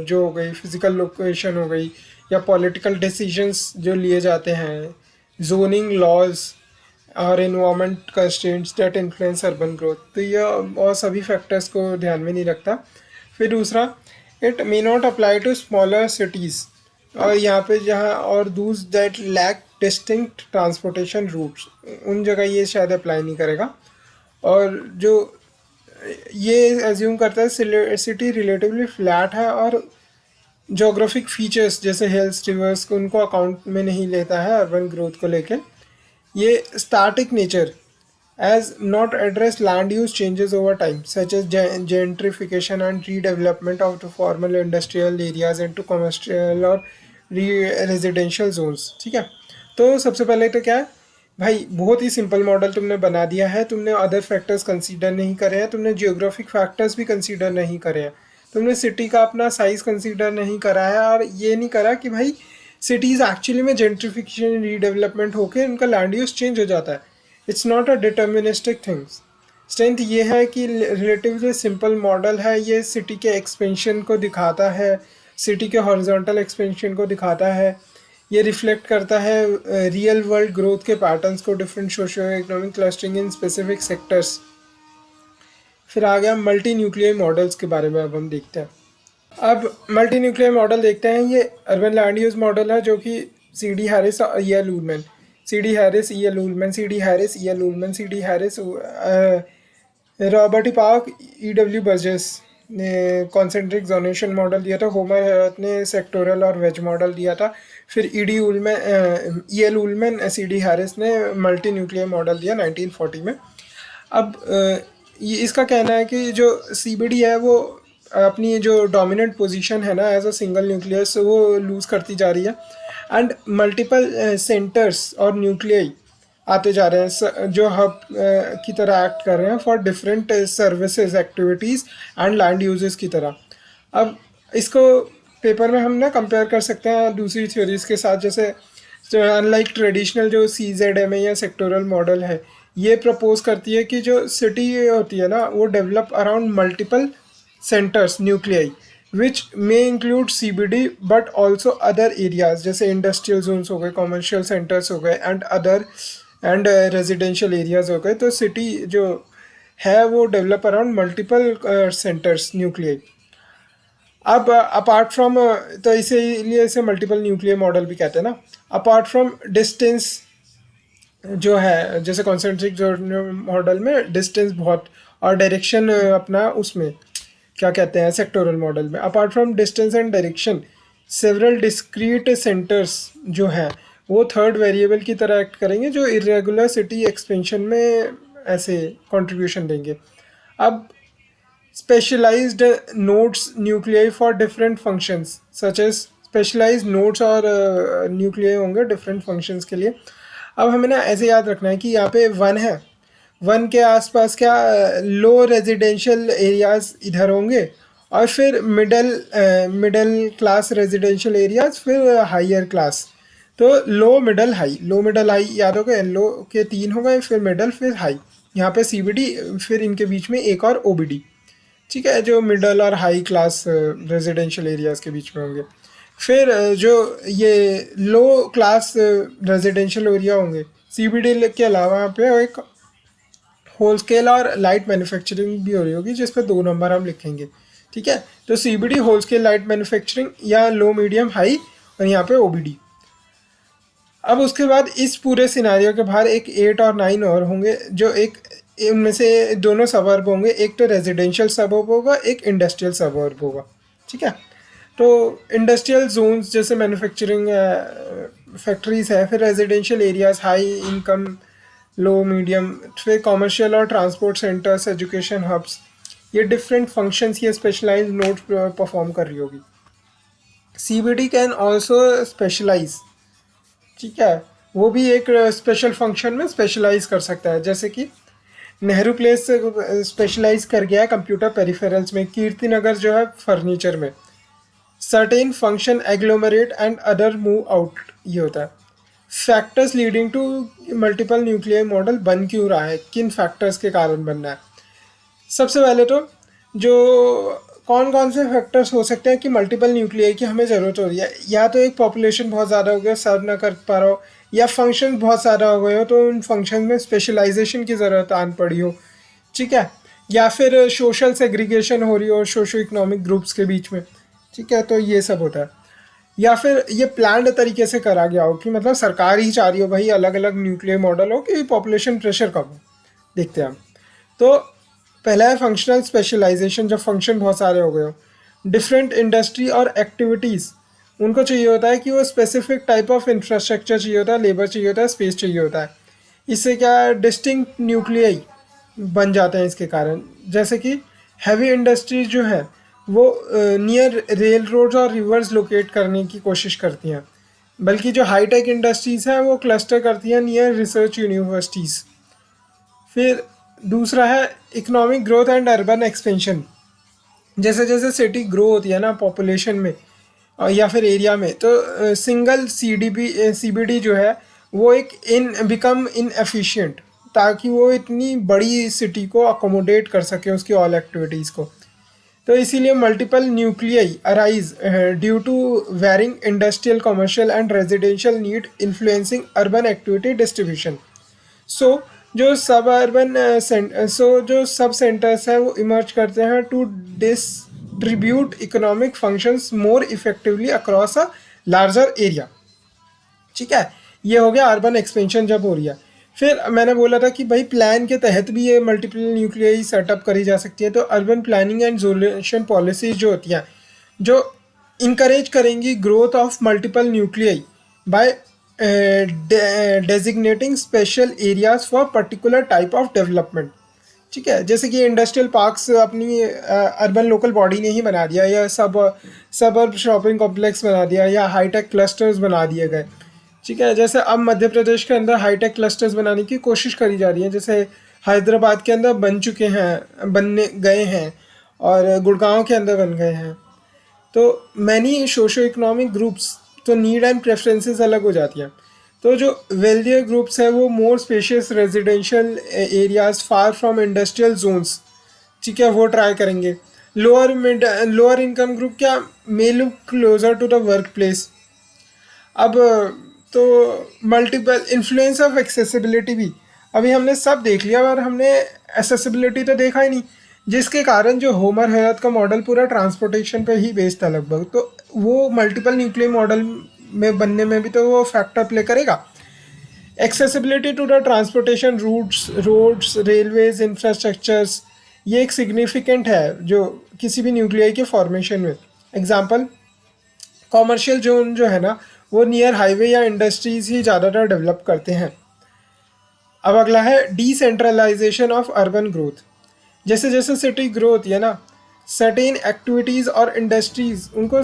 जो हो गई, फिज़िकल लोकेशन हो गई, या पॉलिटिकल डिसीजंस जो लिए जाते हैं, जोनिंग लॉज और environment constraints that influence urban growth. तो ये और सभी फैक्टर्स को ध्यान में नहीं रखता। फिर दूसरा, it may not apply to smaller cities, और यहाँ पे जहाँ और those that lack distinct transportation routes, उन जगह ये शायद अप्लाई नहीं करेगा। और जो ये एज्यूम करता है सिटी रिलेटिवली फ्लैट है और जोग्राफिक फीचर्स जैसे हिल्स, रिवर्स को उनको अकाउंट में नहीं लेता है अर्बन ग्रोथ को लेके। ये static nature as not address land use changes over time such as gentrification and redevelopment of the formal industrial areas into commercial और residential zones, ठीक है। तो सबसे पहले तो क्या है भाई, बहुत ही सिंपल मॉडल तुमने बना दिया है, तुमने अदर फैक्टर्स कंसीडर नहीं करे हैं, तुमने जियोग्राफिक फैक्टर्स भी कंसीडर नहीं करे हैं, तुमने सिटी का अपना साइज कंसीडर नहीं करा है, और ये नहीं करा कि भाई सिटीज़ एक्चुअली में जेंट्रिफिकेशन, रीडेवलपमेंट होकर उनका लैंड यूज चेंज हो जाता है। It's not a deterministic things. Strength ये है कि रिलेटिवली सिंपल मॉडल है, ये सिटी के एक्सपेंशन को दिखाता है, सिटी के हॉरिजॉन्टल एक्सपेंशन को दिखाता है, ये रिफ्लेक्ट करता है रियल वर्ल्ड ग्रोथ के पैटर्न्स को, different socio economic clustering in specific sectors. फिर आ गया मल्टी न्यूक्लियर मॉडल्स के बारे में अब हम देखते हैं। अब मल्टी न्यूक्लियर मॉडल देखते हैं। ये अर्बन लैंड यूज मॉडल है जो कि सी डी हैरिस और E L Ullman, C D Harris E L Ullman, C D Harris E L Ullman, C D Harris, Robert Park, E W Burgess ने concentric zonation model दिया था, Homer Herat ने sectoral और wedge model दिया था, फिर E D Ullman, E L Ullman, C D Harris ने multi nuclear model दिया 1940 में। अब ये इसका कहना है कि जो CBD है वो अपनी जो डोमिनेंट पोजीशन है ना एज अ सिंगल न्यूक्लियस वो लूज़ करती जा रही है, एंड मल्टीपल सेंटर्स और न्यूक्लियाई आते जा रहे हैं जो हब की तरह एक्ट कर रहे हैं for different services, activities and land uses की तरह। अब इसको पेपर में हम ना कंपेयर कर सकते हैं दूसरी थ्योरीज के साथ, जैसे अनलाइक ट्रेडिशनल जो CZMA या सेक्टोरल मॉडल है, ये प्रपोज करती है कि जो सिटी होती है ना वो develop around multiple centres nuclei which may include CBD but also other areas, जैसे इंडस्ट्रियल जोन्स हो गए, कॉमर्शियल सेंटर्स हो गए एंड रेजिडेंशियल एरियाज हो गए। तो सिटी जो है वो develop around multiple centres nuclei. अब अपार्ट फ्रॉम, तो इसीलिए इसे मल्टीपल न्यूक्लियर मॉडल भी कहते हैं ना। अपार्ट फ्रॉम डिस्टेंस जो है, जैसे कॉन्सेंट्रिक जो मॉडल में डिस्टेंस बहुत और डायरेक्शन अपना उसमें क्या कहते हैं सेक्टोरल मॉडल में, apart from distance and direction several discrete centres जो हैं वो थर्ड वेरिएबल की तरह एक्ट करेंगे जो इरेगुलर सिटी एक्सपेंशन में ऐसे कंट्रीब्यूशन देंगे। अब specialized nodes nuclei for different functions such as specialized nodes और nuclei होंगे different functions के लिए। अब हमें ना ऐसे याद रखना है कि यहाँ पे 1 है, 1 के आसपास क्या लो रेजिडेंशियल एरियाज इधर होंगे और फिर मिडल क्लास रेजिडेंशियल एरियाज, फिर हायर क्लास। तो लो मिडल हाई याद हो गए, लो के 3 हो गए, फिर मिडल, फिर हाई। यहाँ पे CBD, फिर इनके बीच में एक और OBD, ठीक है, जो मिडल और हाई क्लास रेजिडेंशियल एरियाज़ के बीच में होंगे। फिर जो ये लो क्लास रेजिडेंशियल एरिया होंगे CBD के अलावा यहाँ पे एक होल स्केल और लाइट मैन्युफैक्चरिंग भी हो रही होगी जिस पे 2 नंबर हम लिखेंगे, ठीक है। तो CBD wholesale light manufacturing या लो मीडियम हाई, और यहाँ पे OBD। अब उसके बाद इस पूरे सिनारियो के बाहर एक 8 और 9 और होंगे जो एक उनमें से दोनों सबर्ब होंगे, एक तो रेजिडेंशियल सबर्ब होगा, एक इंडस्ट्रियल सबर्ब होगा, ठीक है। तो इंडस्ट्रियल जोन्स जैसे मैन्युफैक्चरिंग फैक्ट्रीज है, फिर रेजिडेंशियल एरियाज हाई इनकम, लो मीडियम, फिर कॉमर्शियल और ट्रांसपोर्ट सेंटर्स, एजुकेशन हब्स, ये डिफरेंट फंक्शंस ये स्पेशलाइज्ड नोड परफॉर्म कर रही होगी। CBD कैन ऑल्सो स्पेशलाइज, ठीक है, वो भी एक स्पेशल फंक्शन में स्पेशलाइज कर सकता है, जैसे कि नेहरू प्लेस स्पेशलाइज कर गया है कंप्यूटर पेरिफेरल्स में, कीर्ति नगर जो है फर्नीचर में, certain function agglomerate and other move out, ये होता है। Factors leading to multiple nuclear model बन क्यों रहा है, किन फैक्टर्स के कारण बन रहा है। सबसे पहले तो जो कौन कौन से फैक्टर्स हो सकते हैं कि मल्टीपल न्यूक्लियर की हमें ज़रूरत हो रही है, या तो एक पॉपुलेशन बहुत ज़्यादा हो गया सर्व ना कर पा रहा हो, या फंक्शन बहुत ज़्यादा हो गए हो तो उन फंक्शन में स्पेशलाइजेशन की ज़रूरत आन पड़ी हो, ठीक है, या फिर सोशल सेग्रीगेशन हो रही हो सोशो इकोनॉमिक ग्रुप्स के बीच में, ठीक है, तो ये सब होता है। या फिर ये प्लान्ड तरीके से करा गया हो कि मतलब सरकार ही चाह रही हो भाई अलग अलग न्यूक्लियर मॉडल हो कि पॉपुलेशन प्रेशर कम हो। देखते हैं हम। तो पहला है फंक्शनल स्पेशलाइजेशन, जब फंक्शन बहुत सारे हो गए हो। डिफरेंट इंडस्ट्री और एक्टिविटीज़ उनको चाहिए होता है कि वो स्पेसिफिक टाइप ऑफ इंफ्रास्ट्रक्चर चाहिए होता है, लेबर चाहिए होता है, स्पेस चाहिए होता है। इससे क्या डिस्टिंक्ट न्यूक्लियाई बन जाते हैं इसके कारण, जैसे कि हैवी इंडस्ट्रीज जो है वो नियर रेल रोड्स और रिवर्स लोकेट करने की कोशिश करती हैं, बल्कि जो हाईटेक इंडस्ट्रीज़ हैं वो क्लस्टर करती हैं नियर रिसर्च यूनिवर्सिटीज़। फिर दूसरा है economic growth and urban expansion, जैसे जैसे सिटी ग्रो होती है ना पॉपुलेशन में या फिर एरिया में, तो सिंगल CBD जो है वो एक बिकम इनएफिशिएंट, ताकि वो इतनी बड़ी सिटी को अकोमोडेट कर सके उसकी ऑल एक्टिविटीज़ को। तो इसीलिए multiple nuclei arise due to varying industrial, commercial and residential need influencing urban activity distribution. So जो सब अर्बन जो सब सेंटर्स हैं वो इमर्ज करते हैं to distribute economic functions more effectively across a larger area. ठीक है, ये हो गया अर्बन एक्सपेंशन जब हो रही है। फिर मैंने बोला था कि भाई प्लान के तहत भी ये मल्टीपल न्यूक्लियाई सेटअप करी जा सकती है। तो urban planning and zonation policies जो होती हैं जो इनकरेज करेंगी growth of multiple nuclei by designating special areas for particular type of development. ठीक है, जैसे कि इंडस्ट्रियल पार्क्स अपनी अर्बन लोकल बॉडी ने ही बना दिया, या सबर्ब शॉपिंग कॉम्प्लेक्स बना दिया, या हाईटेक क्लस्टर्स बना दिए गए। ठीक है, जैसे अब मध्य प्रदेश के अंदर हाईटेक क्लस्टर्स बनाने की कोशिश करी जा रही है, जैसे हैदराबाद के अंदर बन चुके हैं, बनने गए हैं, और गुड़गांव के अंदर बन गए हैं। तो मैनी सोशो इकोनॉमिक ग्रुप्स, तो नीड एंड प्रेफरेंसेस अलग हो जाती हैं। तो जो वेल्दियर ग्रुप्स है वो more spacious residential areas far from industrial zones, ठीक है, वो ट्राई करेंगे। लोअर इनकम ग्रुप क्या may look closer to the work place. अब तो मल्टीपल इन्फ्लुएंस ऑफ एक्सेसिबिलिटी भी अभी हमने सब देख लिया, और हमने एक्सेसिबिलिटी तो देखा ही नहीं, जिसके कारण जो होमर हयात का मॉडल पूरा ट्रांसपोर्टेशन पे ही बेस्ड था लगभग। तो वो मल्टीपल न्यूक्लियर मॉडल में बनने में भी तो वो फैक्टर प्ले करेगा। Accessibility to the transportation routes, roads, railways, infrastructures, ये एक सिग्निफिकेंट है जो किसी भी न्यूक्लियर के फॉर्मेशन में। एग्जांपल, कॉमर्शियल जोन जो है ना वो नियर हाईवे या इंडस्ट्रीज ही ज़्यादातर डेवलप करते हैं। अब अगला है डिसेंट्रलाइजेशन ऑफ अर्बन ग्रोथ। जैसे जैसे सिटी ग्रो होती है ना, सर्टेन एक्टिविटीज़ और इंडस्ट्रीज़ उनको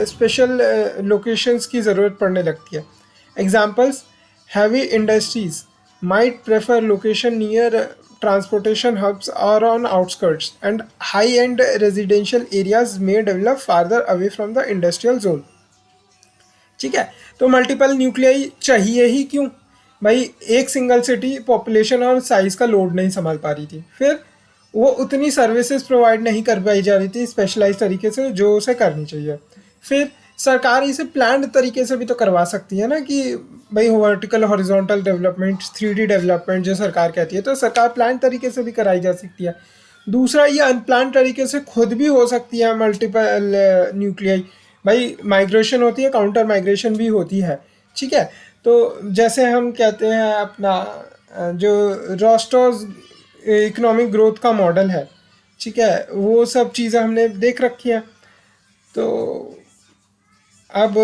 स्पेशल लोकेशंस की ज़रूरत पड़ने लगती है। Examples, heavy industries might prefer location near transportation hubs और on outskirts, and high end residential areas में develop farther away from the industrial zone. ठीक है, तो मल्टीपल न्यूक्लियाई चाहिए ही क्यों भाई, एक सिंगल सिटी पॉपुलेशन और साइज का लोड नहीं संभाल पा रही थी, फिर वो उतनी सर्विसेज प्रोवाइड नहीं कर पाई जा रही थी स्पेशलाइज तरीके से जो उसे करनी चाहिए। फिर सरकार इसे प्लान्ड तरीके से भी तो करवा सकती है ना, कि भाई vertical horizontal development, 3D development जो सरकार कहती है, तो सरकार प्लान तरीके से भी कराई जा सकती है। दूसरा, ये अनप्लान तरीके से खुद भी हो सकती है मल्टीपल न्यूक्लियाई। भाई माइग्रेशन होती है, काउंटर माइग्रेशन भी होती है। ठीक है, तो जैसे हम कहते हैं अपना जो रॉस्टोज इकोनॉमिक ग्रोथ का मॉडल है, ठीक है, वो सब चीज़ें हमने देख रखी हैं। तो अब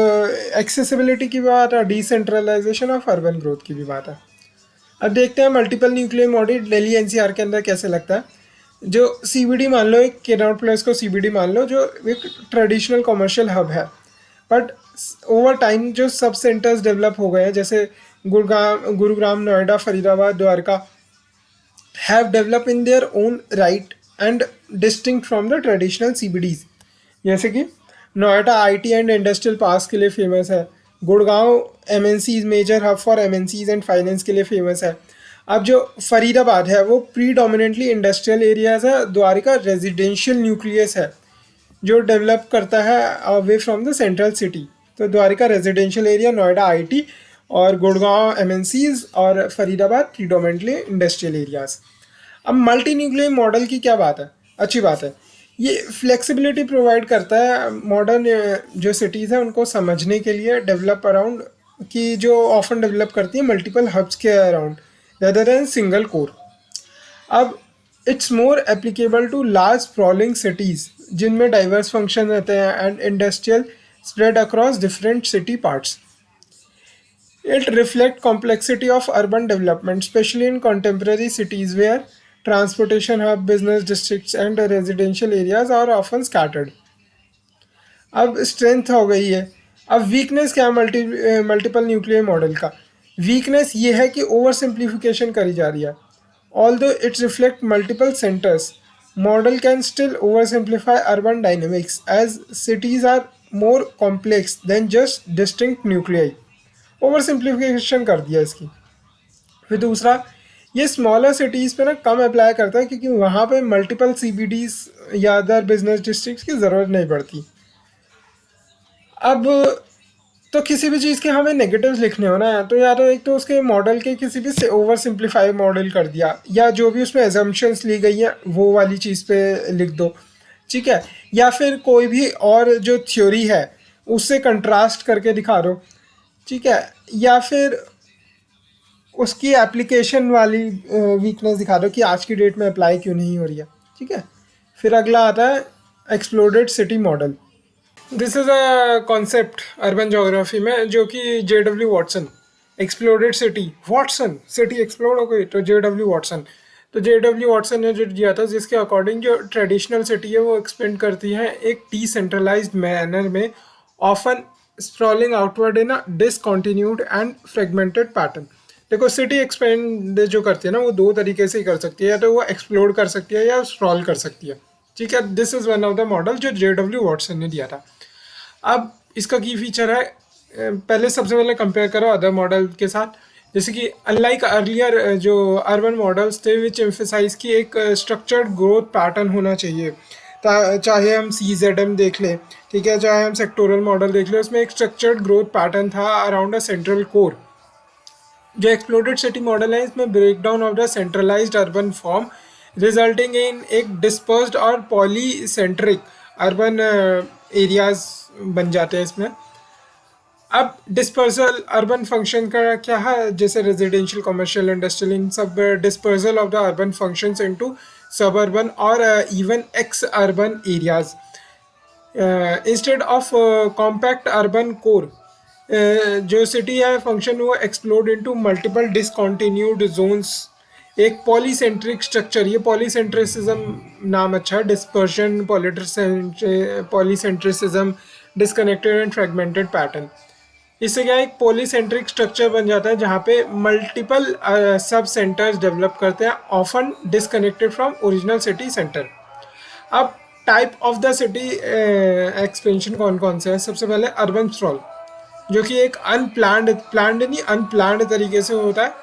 एक्सेसिबिलिटी की बात है, डिसेंट्रलाइजेशन ऑफ अर्बन ग्रोथ की भी बात है। अब देखते हैं multiple nuclear model Delhi NCR के अंदर कैसे लगता है। जो सीबीडी मान लो, एक केनॉट प्लेस को सीबीडी मान लो, जो एक ट्रेडिशनल कमर्शियल हब है, बट ओवर टाइम जो सब सेंटर्स डेवलप हो गए हैं, जैसे Gurugram, Noida, Faridabad, Dwarka, have develop in their own right and distinct from the traditional CBDs. जैसे कि Noida IT and industrial parks के लिए फेमस है, Gurgaon MNCs, major hub for MNCs and finance के लिए फेमस है। अब जो फरीदाबाद है वो प्रीडोमिनेंटली इंडस्ट्रियल एरियाज है, द्वारका रेजिडेंशियल न्यूक्लियस है जो डेवलप करता है away from the central city. तो Dwarka residential area, Noida IT, और गुड़गांव एमएनसीज, और फरीदाबाद प्रीडोमिनेंटली इंडस्ट्रियल एरियाज। अब मल्टी न्यूक्लियर मॉडल की क्या बात है, अच्छी बात है, ये फ्लेक्सिबिलिटी प्रोवाइड करता है मॉडर्न जो सिटीज़ हैं उनको समझने के लिए, डेवलप अराउंड की जो ऑफन डेवलप करती है मल्टीपल हब्स के around rather than single core। अब it's more applicable to large sprawling cities जिनमें डाइवर्स फंक्शन रहते हैं and industrial spread across different city parts. It reflect complexity of urban development specially in contemporary cities where transportation hub, business districts and residential areas are often scattered। अब strength हो गई है। अब weakness क्या है multiple nuclear model का? Weakness ये है कि ओवर सिंप्लीफिकेशन करी जा रही है। Although it reflect multiple centres, model can still over simplify urban dynamics as cities are more complex than just distinct nuclei. Over simplification कर दिया इसकी। फिर दूसरा, ये स्मॉलर सिटीज़ पे ना कम अप्लाई करता है क्योंकि वहाँ पे मल्टीपल सीबीडीज या अदर बिजनेस डिस्ट्रिक्ट्स की ज़रूरत नहीं पड़ती। अब तो किसी भी चीज़ के हमें नेगेटिव्स लिखने हो ना, तो या तो एक तो उसके मॉडल के किसी भी से ओवर सिंप्लीफाई मॉडल कर दिया, या जो भी उसमें एजम्पशंस ली गई हैं वो वाली चीज़ पे लिख दो, ठीक है। या फिर कोई भी और जो थ्योरी है उससे कंट्रास्ट करके दिखा दो, ठीक है। या फिर उसकी एप्लीकेशन वाली वीकनेस दिखा दो कि आज की डेट में अप्लाई क्यों नहीं हो रही है, ठीक है। फिर अगला आता है exploded city model. This is a concept urban geography में जो कि JW Watson, exploded city, Watson city explode हो गई तो JW वाटसन। तो JW वाटसन ने जो दिया था जिसके अकॉर्डिंग जो ट्रेडिशनल सिटी है वो एक्सपेंड करती है एक डिसेंट्रलाइज्ड मैनर में, often sprawling outward in a discontinued and fragmented pattern. देखो सिटी एक्सपेंड जो करती है ना वो दो तरीके से ही कर सकती है, या तो वो एक्सप्लोर कर सकती है या स्प्रॉल कर सकती है, ठीक है। This is one of the model जो JW वाटसन ने दिया था। अब इसका की फीचर है, पहले सबसे पहले कंपेयर करो अदर मॉडल के साथ। जैसे कि अनलाइक अर्लियर जो अर्बन मॉडल्स थे विच एम्फेसाइज की एक स्ट्रक्चर्ड ग्रोथ पैटर्न होना चाहिए, चाहे हम CZM देख लें, ठीक है, चाहे हम सेक्टोरल मॉडल देख लें, उसमें एक स्ट्रक्चर्ड ग्रोथ पैटर्न था अराउंड अ सेंट्रल कोर। जो एक्सप्लोडेड सिटी मॉडल है इसमें breakdown of the centralised urban form resulting in एक डिस्पर्स्ड और पॉलीसेंट्रिक अर्बन एरियाज बन जाते हैं इसमें। अब डिस्पर्सल अर्बन फंक्शन का क्या है, जैसे रेजिडेंशियल, कमर्शियल, इंडस्ट्रियल, इन सब dispersal of the urban functions into suburban और even exurban areas instead of compact urban core. जो सिटी है फंक्शन वो explode into multiple discontinued zones, एक पॉलीसेंट्रिक स्ट्रक्चर। ये पॉलीसेंट्रिसिज्म नाम अच्छा है, dispersion, polycentrism, disconnected and fragmented pattern. इससे क्या एक पॉलीसेंट्रिक स्ट्रक्चर बन जाता है जहाँ पे मल्टीपल सब सेंटर्स डेवलप करते हैं, often disconnected from original city centre. अब type of the city expansion कौन कौन से है? सबसे पहले अर्बन स्प्रॉल, जो कि एक प्लान्ड नहीं अनप्लान्ड तरीके से होता है।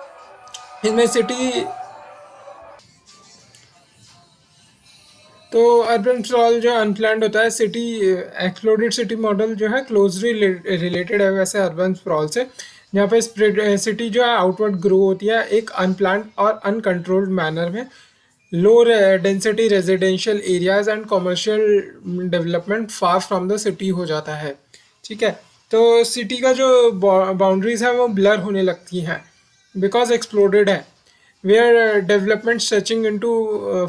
इसमें सिटी तो अर्बन स्प्रॉल जो अनप्लान्ड होता है, सिटी एक्सप्लोडेड सिटी मॉडल जो है क्लोजली रिलेटेड है वैसे अर्बन स्प्रॉल से, जहाँ पे सिटी जो है आउटवर्ड ग्रो होती है एक अनप्लान्ड और अनकंट्रोल्ड मैनर में। Low density residential areas and commercial development far from the city हो जाता है, ठीक है। तो सिटी का जो बाउंड्रीज है वो ब्लर होने लगती हैं बिकॉज एक्सप्लोडेड है, where development stretching into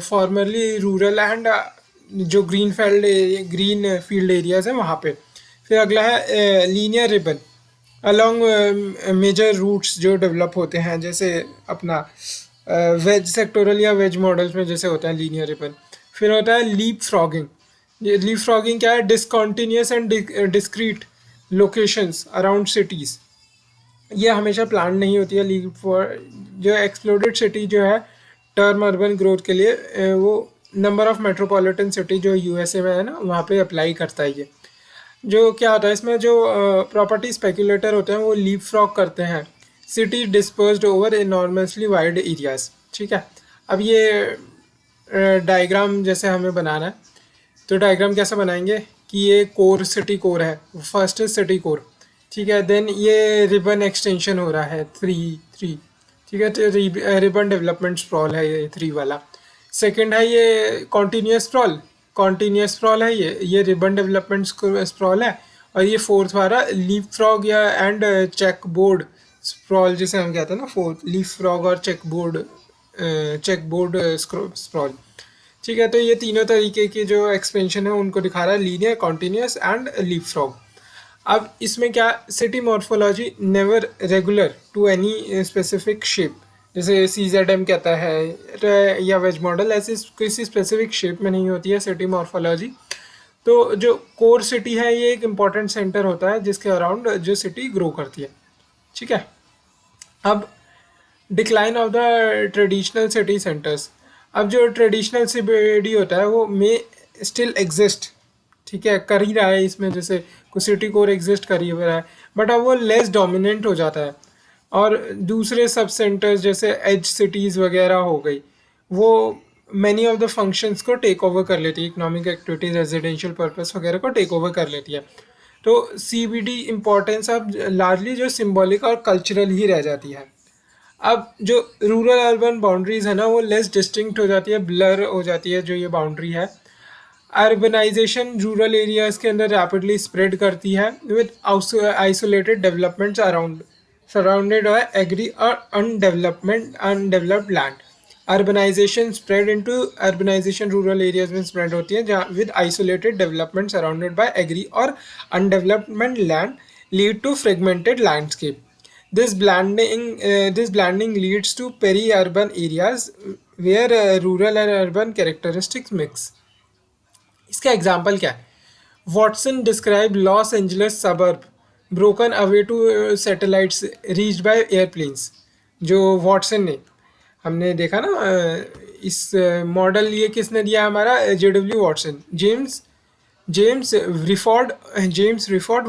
formerly rural and जो ग्रीन फील्ड एरियाज हैं वहाँ पे। फिर अगला है linear ribbon along major routes जो डेवलप होते हैं, जैसे अपना वेज सेक्टोरल या वेज मॉडल्स में जैसे होता है लीनियर रिबन। फिर होता है लीप फ्रॉगिंग। ये लीप फ्रॉगिंग क्या है? Discontinuous and discrete locations around cities. ये हमेशा प्लान नहीं होती है लीग फॉर जो एक्सप्लोडेड सिटी जो है टर्म अर्बन ग्रोथ के लिए वो नंबर ऑफ मेट्रोपॉलिटन सिटी जो USA में है ना वहाँ पे अप्लाई करता है। ये जो क्या होता है इसमें जो प्रॉपर्टी स्पेकुलेटर होते हैं वो लीप फ्रॉग करते हैं city dispersed over enormously wide areas, ठीक है। अब ये डायग्राम जैसे हमें बनाना है तो डायग्राम कैसे बनाएंगे कि ये कोर सिटी कोर है, फर्स्ट सिटी कोर, ठीक है। देन ये रिबन एक्सटेंशन हो रहा है 3, ठीक है, तो रिबन डेवलपमेंट स्प्रॉल है ये 3 वाला। सेकंड है ये कॉन्टीन्यूस स्प्रॉल है ये रिबन डेवलपमेंट स्प्रॉल है। और ये फोर्थ वाला लीप फ्रॉग या एंड चेक बोर्ड स्प्रॉल जिसे हम कहते हैं ना, फोर्थ लीप फ्रॉग और चेक बोर्ड स्प्रॉल, ठीक है। तो ये तीनों तरीके की जो एक्सपेंशन है उनको दिखा रहा है, linear, continuous and leap frog. अब इसमें क्या, city morphology never regular to any specific shape, जैसे CZM कहता है या वेज मॉडल, ऐसे किसी स्पेसिफिक शेप में नहीं होती है सिटी मॉर्फोलॉजी। तो जो कोर सिटी है ये एक इम्पॉर्टेंट सेंटर होता है जिसके अराउंड जो सिटी ग्रो करती है, ठीक है। अब decline of the traditional city centres. अब जो ट्रेडिशनल CBD होता है वो मे स्टिल एग्जिस्ट, ठीक है, कर ही रहा है इसमें, जैसे कुछ सिटी कोर एग्जिस्ट कर ही रहा है, बट अब वो लेस डोमिनेंट हो जाता है। और दूसरे सब सेंटर्स जैसे एज सिटीज़ वगैरह हो गई, वो मैनी ऑफ द फंक्शंस को टेक ओवर कर लेती है, इकोनॉमिक एक्टिविटीज़, रेजिडेंशियल पर्पस वगैरह को टेक ओवर कर लेती है। तो CBD इम्पोर्टेंस अब लार्जली जो सिम्बॉलिक और कल्चरल ही रह जाती है। अब जो रूरल अर्बन बाउंड्रीज है ना, वो लेस डिस्टिंक्ट हो जाती है, ब्लर हो जाती है जो ये बाउंड्री है। अर्बनाइजेशन रूरल एरियाज के अंदर रैपिडली स्प्रेड करती है with isolated developments around, surrounded by agri और undeveloped land. Urbanisation spread into urbanisation rural areas में स्प्रेड होती है, जहाँ with isolated development surrounded by agri और undevelopment land lead to fragmented landscape. This blending leads to peri-urban areas where rural and urban characteristics mix. इसका example क्या है? Watson describe Los Angeles suburb broken away to satellites reached by airplanes. जो Watson ने, हमने देखा ना, इस model ये किसने दिया हमारा? JW Watson, James Wreford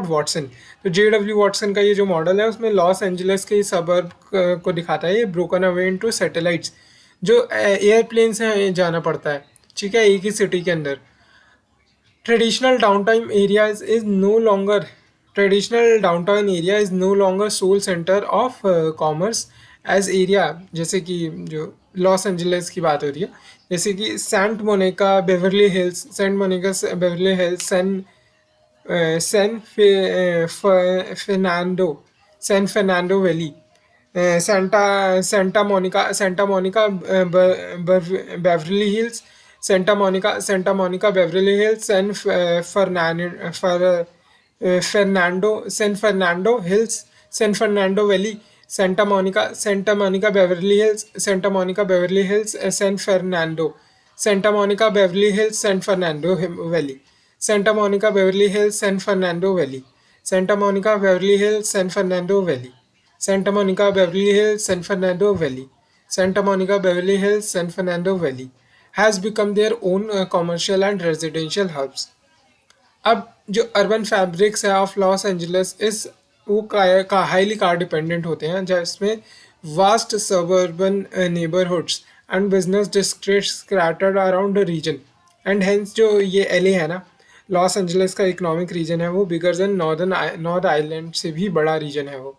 Watson. तो JW वॉटसन का ये जो मॉडल है उसमें लॉस एंजलिस के सबर्ब को दिखाता है, ये ब्रोकन अवे इनटू सैटेलाइट्स, जो एयरप्लेन से जाना पड़ता है, ठीक है, एक ही सिटी के अंदर। Traditional downtown areas is no longer traditional downtown area is no longer sole center of commerce as area, जैसे कि जो लॉस एंजलिस की बात हो रही है, जैसे कि Santa Monica, Beverly Hills, San Fernando Valley, Santa Monica Beverly Hills, Santa Monica, Beverly Hills, San Fernando Hills, San Fernando Valley, Santa Monica, Beverly Hills, Santa Monica, Beverly Hills, Santa Monica, Beverly Hills, San Fernando Valley, Santa Monica, Beverly Hills, San Fernando Valley, Santa Monica, Beverly Hills, San Fernando Valley, Santa Monica, Beverly Hills, San Fernando Valley, Santa Monica, Beverly Hills, San Fernando Valley has become their own commercial and residential hubs. अब जो urban fabrics है of Los Angeles इस वो का highly car dependent होते हैं, जिसमें vast suburban neighbourhoods and business districts scattered around the region, and hence जो ये LA है ना, लॉस एंजलिस का इकोनॉमिक रीजन है, वो बिगर देन नॉर्थ आइलैंड से भी बड़ा रीजन है वो।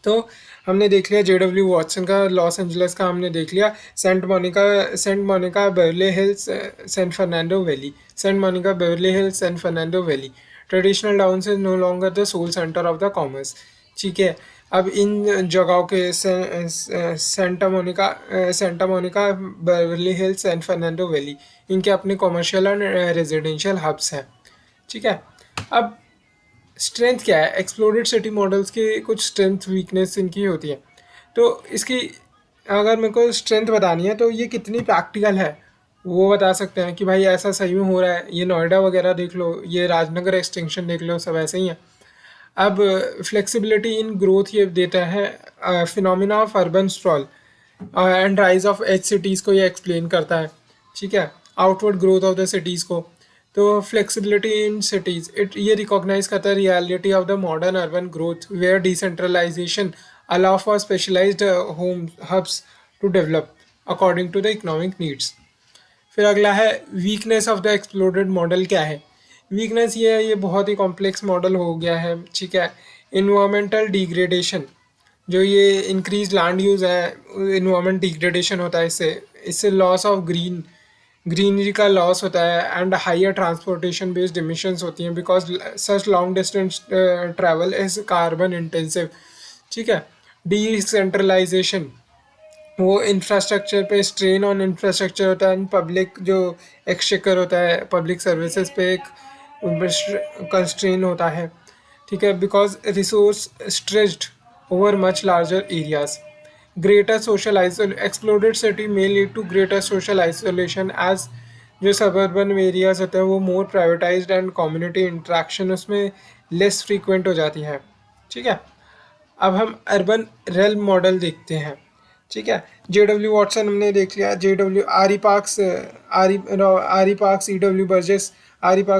तो हमने देख लिया JW वॉटसन का, लॉस एंजलिस का हमने देख लिया, Santa Monica Beverly Hills, San Fernando Valley, Santa Monica Beverly Hills, San Fernando Valley. Traditional towns is no longer the sole centre of the commerce, ठीक है। अब इन जगहों के Santa Monica Beverly Hills, San Fernando Valley, इनके अपने commercial and residential hubs हैं, ठीक है। अब स्ट्रेंथ क्या है? एक्सप्लोरेड सिटी मॉडल्स की कुछ स्ट्रेंथ वीकनेस इनकी होती है। तो इसकी अगर मेरे को स्ट्रेंथ बतानी है तो ये कितनी प्रैक्टिकल है वो बता सकते हैं कि भाई ऐसा सही में हो रहा है। ये नोएडा वगैरह देख लो, ये राजनगर एक्सटेंशन देख लो, सब ऐसे ही है। अब फ्लेक्सिबिलिटी इन ग्रोथ ये देता है, phenomena of urban sprawl and rise of edge cities को ये एक्सप्लेन करता है, ठीक है, outward growth of the cities को। तो फ्लेक्सिबिलिटी इन सिटीज़ ये रिकॉग्नाइज करता है reality of the modern urban growth where decentralisation allow for specialised home hubs to develop according to the economic needs. फिर अगला है weakness of the explored model. क्या है वीकनेस? ये है, ये बहुत ही कॉम्प्लेक्स मॉडल हो गया है, ठीक है। इन्वायरमेंटल डिग्रेडेशन, जो ये इंक्रीज लैंड यूज़ है, इन्वायरमेंट डिग्रेडेशन होता है, इससे लॉस ऑफ ग्रीनरी का लॉस होता है, and higher transportation based emissions होती हैं because such long distance travel is carbon intensive, ठीक है। डिसेंट्रलाइजेशन, वो इंफ्रास्ट्रक्चर पे स्ट्रेन ऑन इंफ्रास्ट्रक्चर होता है, पब्लिक जो एक्सचेकर होता है, पब्लिक सर्विसेज पे एक कंस्ट्रेन होता है, ठीक है, because resource stretched over much larger areas. greater social exploded city may lead to greater social isolation as जो suburban areas होते हैं वो more privatized and community interaction उसमें less frequent हो जाती है, ठीक है। अब हम अर्बन रेल मॉडल देखते हैं, ठीक है। JW वॉटसन हमने देख लिया, JW आरी पार्क्स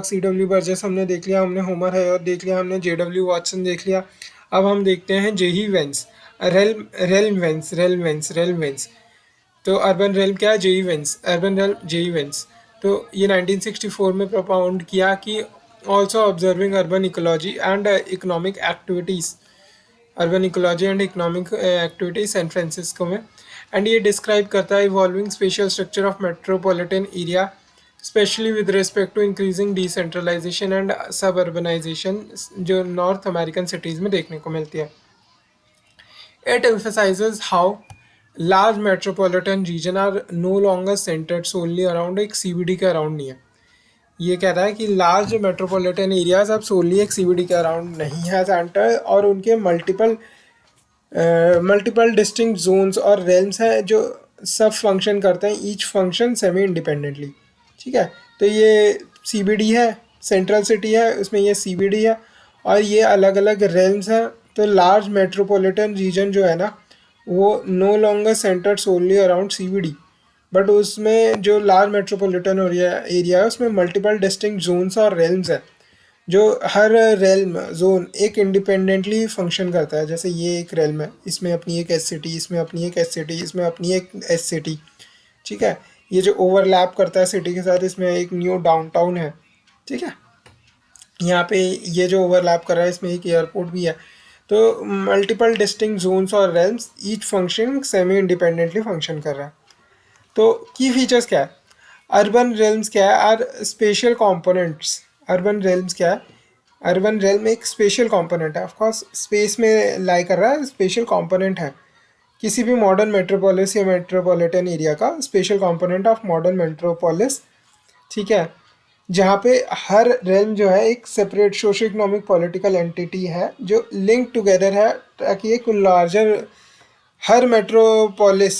CW बर्जेस हमने देख लिया, हमने होमर है और देख लिया, हमने JW वॉटसन देख लिया। अब हम देखते हैं जेई वेंस, रेल्म वेंस। तो अर्बन रेल्म क्या है? J E Vance, urban realm J E Vance. तो ये 1964 में प्रोपाउंड किया कि also observing urban ecology and economic activities, urban ecology and economic activities San Francisco में। एंड ये डिस्क्राइब करता है evolving spatial structure of metropolitan area specially with respect to increasing decentralisation and suburbanisation जो north American cities में देखने को मिलती है। It emphasizes how large metropolitan region are no longer centered solely around एक CBD के around नहीं है। ये कह रहा है कि लार्ज मेट्रोपॉलिटन एरियाज अब सोली एक CBD के अराउंड नहीं है सेंटर, और उनके मल्टीपल डिस्टिंक्ट जोन्स और रेल्म्स हैं जो सब फंक्शन करते हैं, ईच फंक्शन सेमी इंडिपेंडेंटली। ठीक है, तो ये CBD है, सेंट्रल सिटी है, उसमें ये CBD है, और ये अलग अलग रेल्म्स हैं। तो लार्ज मेट्रोपॉलिटन रीजन जो है ना, वो no longer centred solely around CBD, but उसमें जो लार्ज मेट्रोपॉलिटन एरिया है उसमें मल्टीपल डिस्टिंक्ट जोन्स और रेल्म्स है, जो हर रेल्म जोन एक इंडिपेंडेंटली फंक्शन करता है। जैसे ये एक रेल्म है, इसमें अपनी एक एस सिटी, इसमें अपनी एक एस सिटी, इसमें अपनी एक एस सिटी। ठीक है, ये जो ओवरलैप करता है सिटी के साथ, इसमें एक न्यू डाउनटाउन है। ठीक है, यहाँ पे ये जो ओवरलैप कर रहा है इसमें एक एयरपोर्ट भी है। तो मल्टीपल डिस्टिंक्ट जोन्स और realms each function semi independently function कर रहा है। तो की फीचर्स क्या है? अर्बन रेल्म्स क्या है? Are spatial components. Urban realms क्या है? अर्बन रेल्म एक स्पेशल कंपोनेंट है, ऑफकोर्स स्पेस में लाई कर रहा है, स्पेशल कंपोनेंट है किसी भी मॉडर्न मेट्रोपोलिस या मेट्रोपॉलिटन एरिया का, special component of modern metropolis. ठीक है, जहाँ पे हर रेल्म जो है एक separate socio economic political entity है जो लिंक टुगेदर है, ताकि एक लार्जर हर मेट्रोपोलिस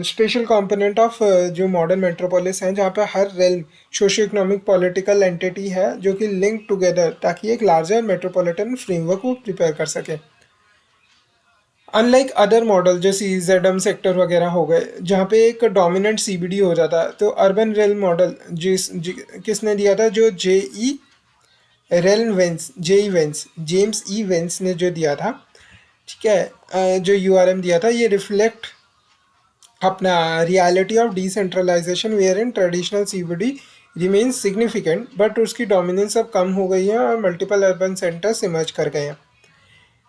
स्पेशल कंपोनेंट ऑफ जो मॉडर्न मेट्रोपोलिस हैं, जहाँ पे हर realm socio economic political entity है जो कि लिंक टुगेदर, ताकि एक लार्जर मेट्रोपॉलिटन फ्रेमवर्क को प्रिपेयर कर सके। अनलाइक अदर मॉडल जो CZM सेक्टर वगैरह हो गए, जहाँ पे एक डोमिनेंट CBD हो जाता है, तो अर्बन रेल मॉडल किसने दिया था? जो जेई वेंस, जेम्स ई वेंस ने जो दिया था। ठीक है, जो URM दिया था, ये रिफ्लेक्ट अपना reality of decentralisation where in traditional CBD remains significant, but उसकी डोमिनेंस अब कम हो गई है और मल्टीपल अर्बन सेंटर्स इमर्ज कर गए हैं।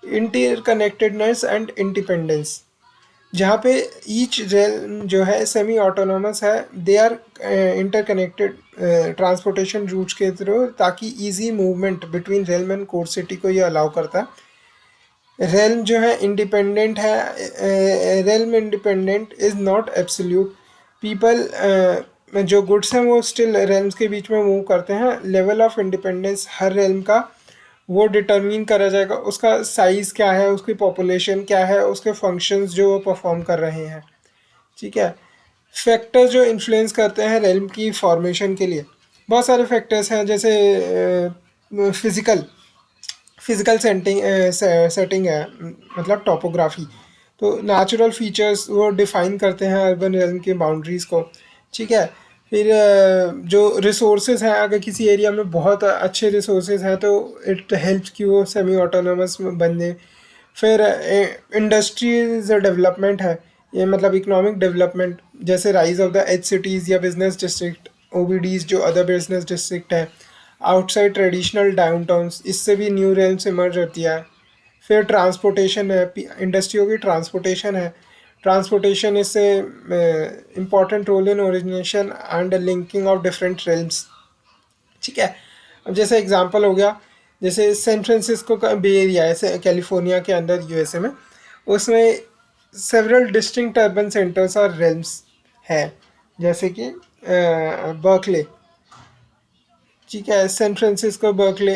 इंटरकनेक्टेडनेस एंड इंडिपेंडेंस, जहाँ पे ईच रेल जो है सेमी ऑटोनोमस है, they are interconnected transportation routes के थ्रू, ताकि easy movement between rail and core city को ये अलाउ करता है। रेल्म जो है इंडिपेंडेंट है, realm independent is not absolute. People जो गुड्स हैं वो स्टिल रेल्म्स के बीच में मूव करते हैं। Level of independence her realm का वो डिटरमिन करा जाएगा, उसका साइज़ क्या है, उसकी पॉपुलेशन क्या है, उसके फंक्शंस जो वो परफॉर्म कर रहे हैं। ठीक है, फैक्टर्स जो इन्फ्लुएंस करते हैं रेल्म की फॉर्मेशन के लिए, बहुत सारे फैक्टर्स हैं, जैसे फिज़िकल सेटिंग है, मतलब टोपोग्राफी। तो नेचुरल फीचर्स वो डिफ़ाइन करते हैं अर्बन रेल्म की बाउंड्रीज़ को। ठीक है, फिर जो रिसोर्सेज हैं, अगर किसी एरिया में बहुत अच्छे रिसोर्सेज हैं तो इट हेल्प्स कि वो सेमी ऑटोनोमस बनने। फिर इंडस्ट्रीज डेवलपमेंट है, ये मतलब इकोनॉमिक डेवलपमेंट, जैसे rise of the edge cities या बिजनेस डिस्ट्रिक्ट, OBDs जो अदर बिजनेस डिस्ट्रिक्ट है आउटसाइड ट्रेडिशनल डाउनटाउन्स, इससे भी न्यू रेल्स इमर्ज होती है। फिर ट्रांसपोर्टेशन है, इंडस्ट्रियों की ट्रांसपोर्टेशन है, ट्रांसपोर्टेशन इससे important role in origination and linking of different realms. ठीक है, अब जैसे एग्जांपल हो गया, जैसे सैन फ्रांसिस्को का बे एरिया है कैलिफोर्निया के अंदर USA में, उसमें सेवरल डिस्टिंक्ट अर्बन सेंटर्स और रेल्म्स हैं, जैसे कि बर्कले। ठीक है, सैन फ्रांसिस्को बर्कले।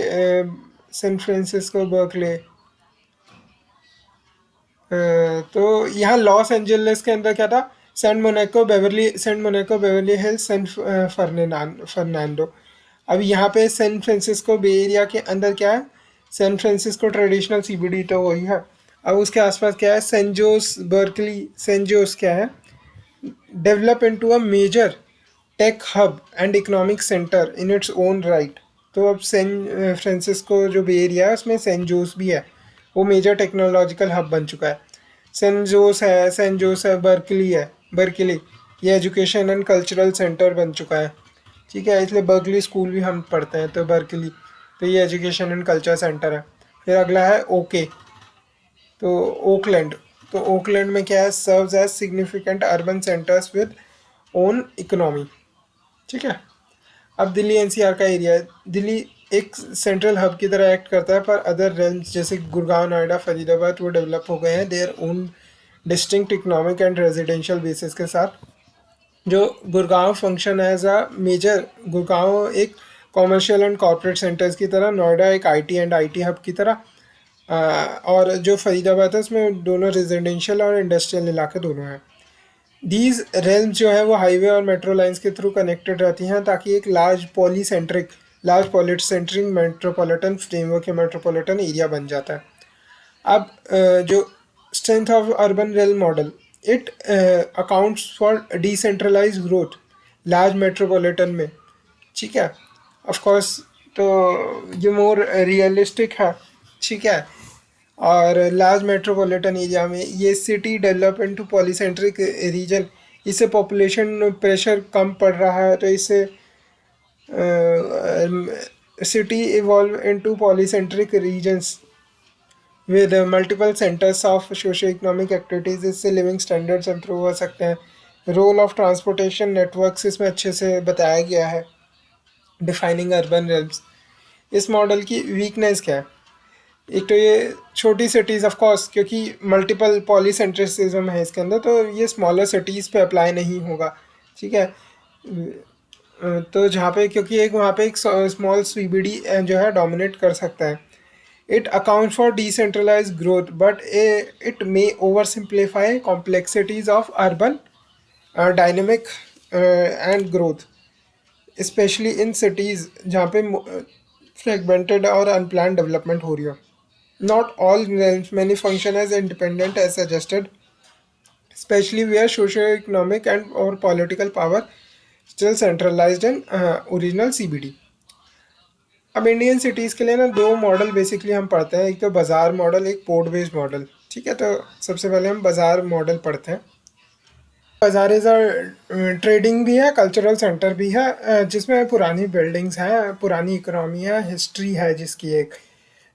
तो यहाँ लॉस एंजलिस के अंदर क्या था? Santa Monica Beverly Hills, San Fernando. अब यहाँ पे सैन फ्रांसिस्को बे एरिया के अंदर क्या है? सैन फ्रांसिस्को ट्रेडिशनल CBD तो वही है। अब उसके आसपास क्या है? San Jose Berkeley. San Jose क्या है? Develop into a major tech hub and economic centre in its own right. तो अब सैन फ्रांसिस्को जो बे एरिया है उसमें सेंट जोस भी है, वो मेजर टेक्नोलॉजिकल हब बन चुका है। सेंट जोस है, बर्कली ये एजुकेशन एंड कल्चरल सेंटर बन चुका है, ठीक है, इसलिए बर्कली स्कूल भी हम पढ़ते हैं, तो बर्कली, तो ये एजुकेशन एंड कल्चर सेंटर है। फिर अगला है ओके, तो ओकलैंड, तो ओकलैंड में क्या है, serves as significant urban centres with own economy, ठीक है। अब दिल्ली एनसीआर का एरिया है। दिल्ली एक सेंट्रल हब की तरह एक्ट करता है, पर अदर रेल्स जैसे गुड़गांव, नोएडा, फरीदाबाद वो डेवलप हो गए हैं their own distinct economic and residential basis के साथ। जो Gurgaon function as a major, Gurgaon एक कॉमर्शियल एंड कॉर्पोरेट सेंटर्स की तरह, नोएडा एक आईटी एंड आईटी हब की तरह, और जो फरीदाबाद है उसमें दोनों रेजिडेंशियल और इंडस्ट्रियल इलाके दोनों हैं। दीज रेल्स जो है वो हाईवे और मेट्रो लाइंस के थ्रू कनेक्टेड रहती हैं, ताकि एक लार्ज पॉलिसेंट्रिक मेट्रोपॉलिटन फ्रेमवर्क या मेट्रोपॉलिटन एरिया बन जाता है। अब जो strength of urban rail model, it accounts for decentralise growth large metropolitan में, ठीक है, ऑफ कोर्स, तो ये मोर रियलिस्टिक है, ठीक है। और लार्ज मेट्रोपॉलिटन एरिया में ये city develop into polycentric region, इससे पॉपुलेशन प्रेशर कम पड़ रहा है, तो इससे city evolve into polycentric regions with multiple centres of socio economic activities, इससे लिविंग स्टैंडर्ड्स इम्प्रूव हो सकते हैं। रोल ऑफ ट्रांसपोर्टेशन नेटवर्क्स इसमें अच्छे से बताया गया है। डिफाइनिंग अर्बन रेल्स, इस मॉडल की वीकनेस क्या है? एक तो ये छोटी सिटीज़ ऑफ कोर्स, क्योंकि मल्टीपल पॉलीसेंट्रिसिज्म है इसके अंदर, तो ये स्मॉलर सिटीज़ पे अप्लाई नहीं होगा, ठीक है। तो जहाँ पे, क्योंकि एक वहाँ पे एक स्मॉल सीबीडी जो है डोमिनेट कर सकता है। It account for decentralise growth, but it may over simplify complexities of urban dynamic and growth, specially in cities जहाँ पे फ्रेगमेंटेड और अनप्लान डेवलपमेंट हो रही हो। Not all realms many function as independent as suggested, especially where socio-economic and or political power still centralized in original CBD। अब Indian cities के लिए ना दो मॉडल बेसिकली हम पढ़ते हैं, एक तो बाज़ार मॉडल, एक पोर्ट बेस्ड मॉडल, ठीक है। तो सबसे पहले हम बाज़ार मॉडल पढ़ते हैं। बाज़ार इज़ अ ट्रेडिंग भी है, कल्चरल सेंटर भी है, जिसमें पुरानी बिल्डिंग्स हैं, पुरानी इकोनॉमी है, हिस्ट्री है जिसकी, एक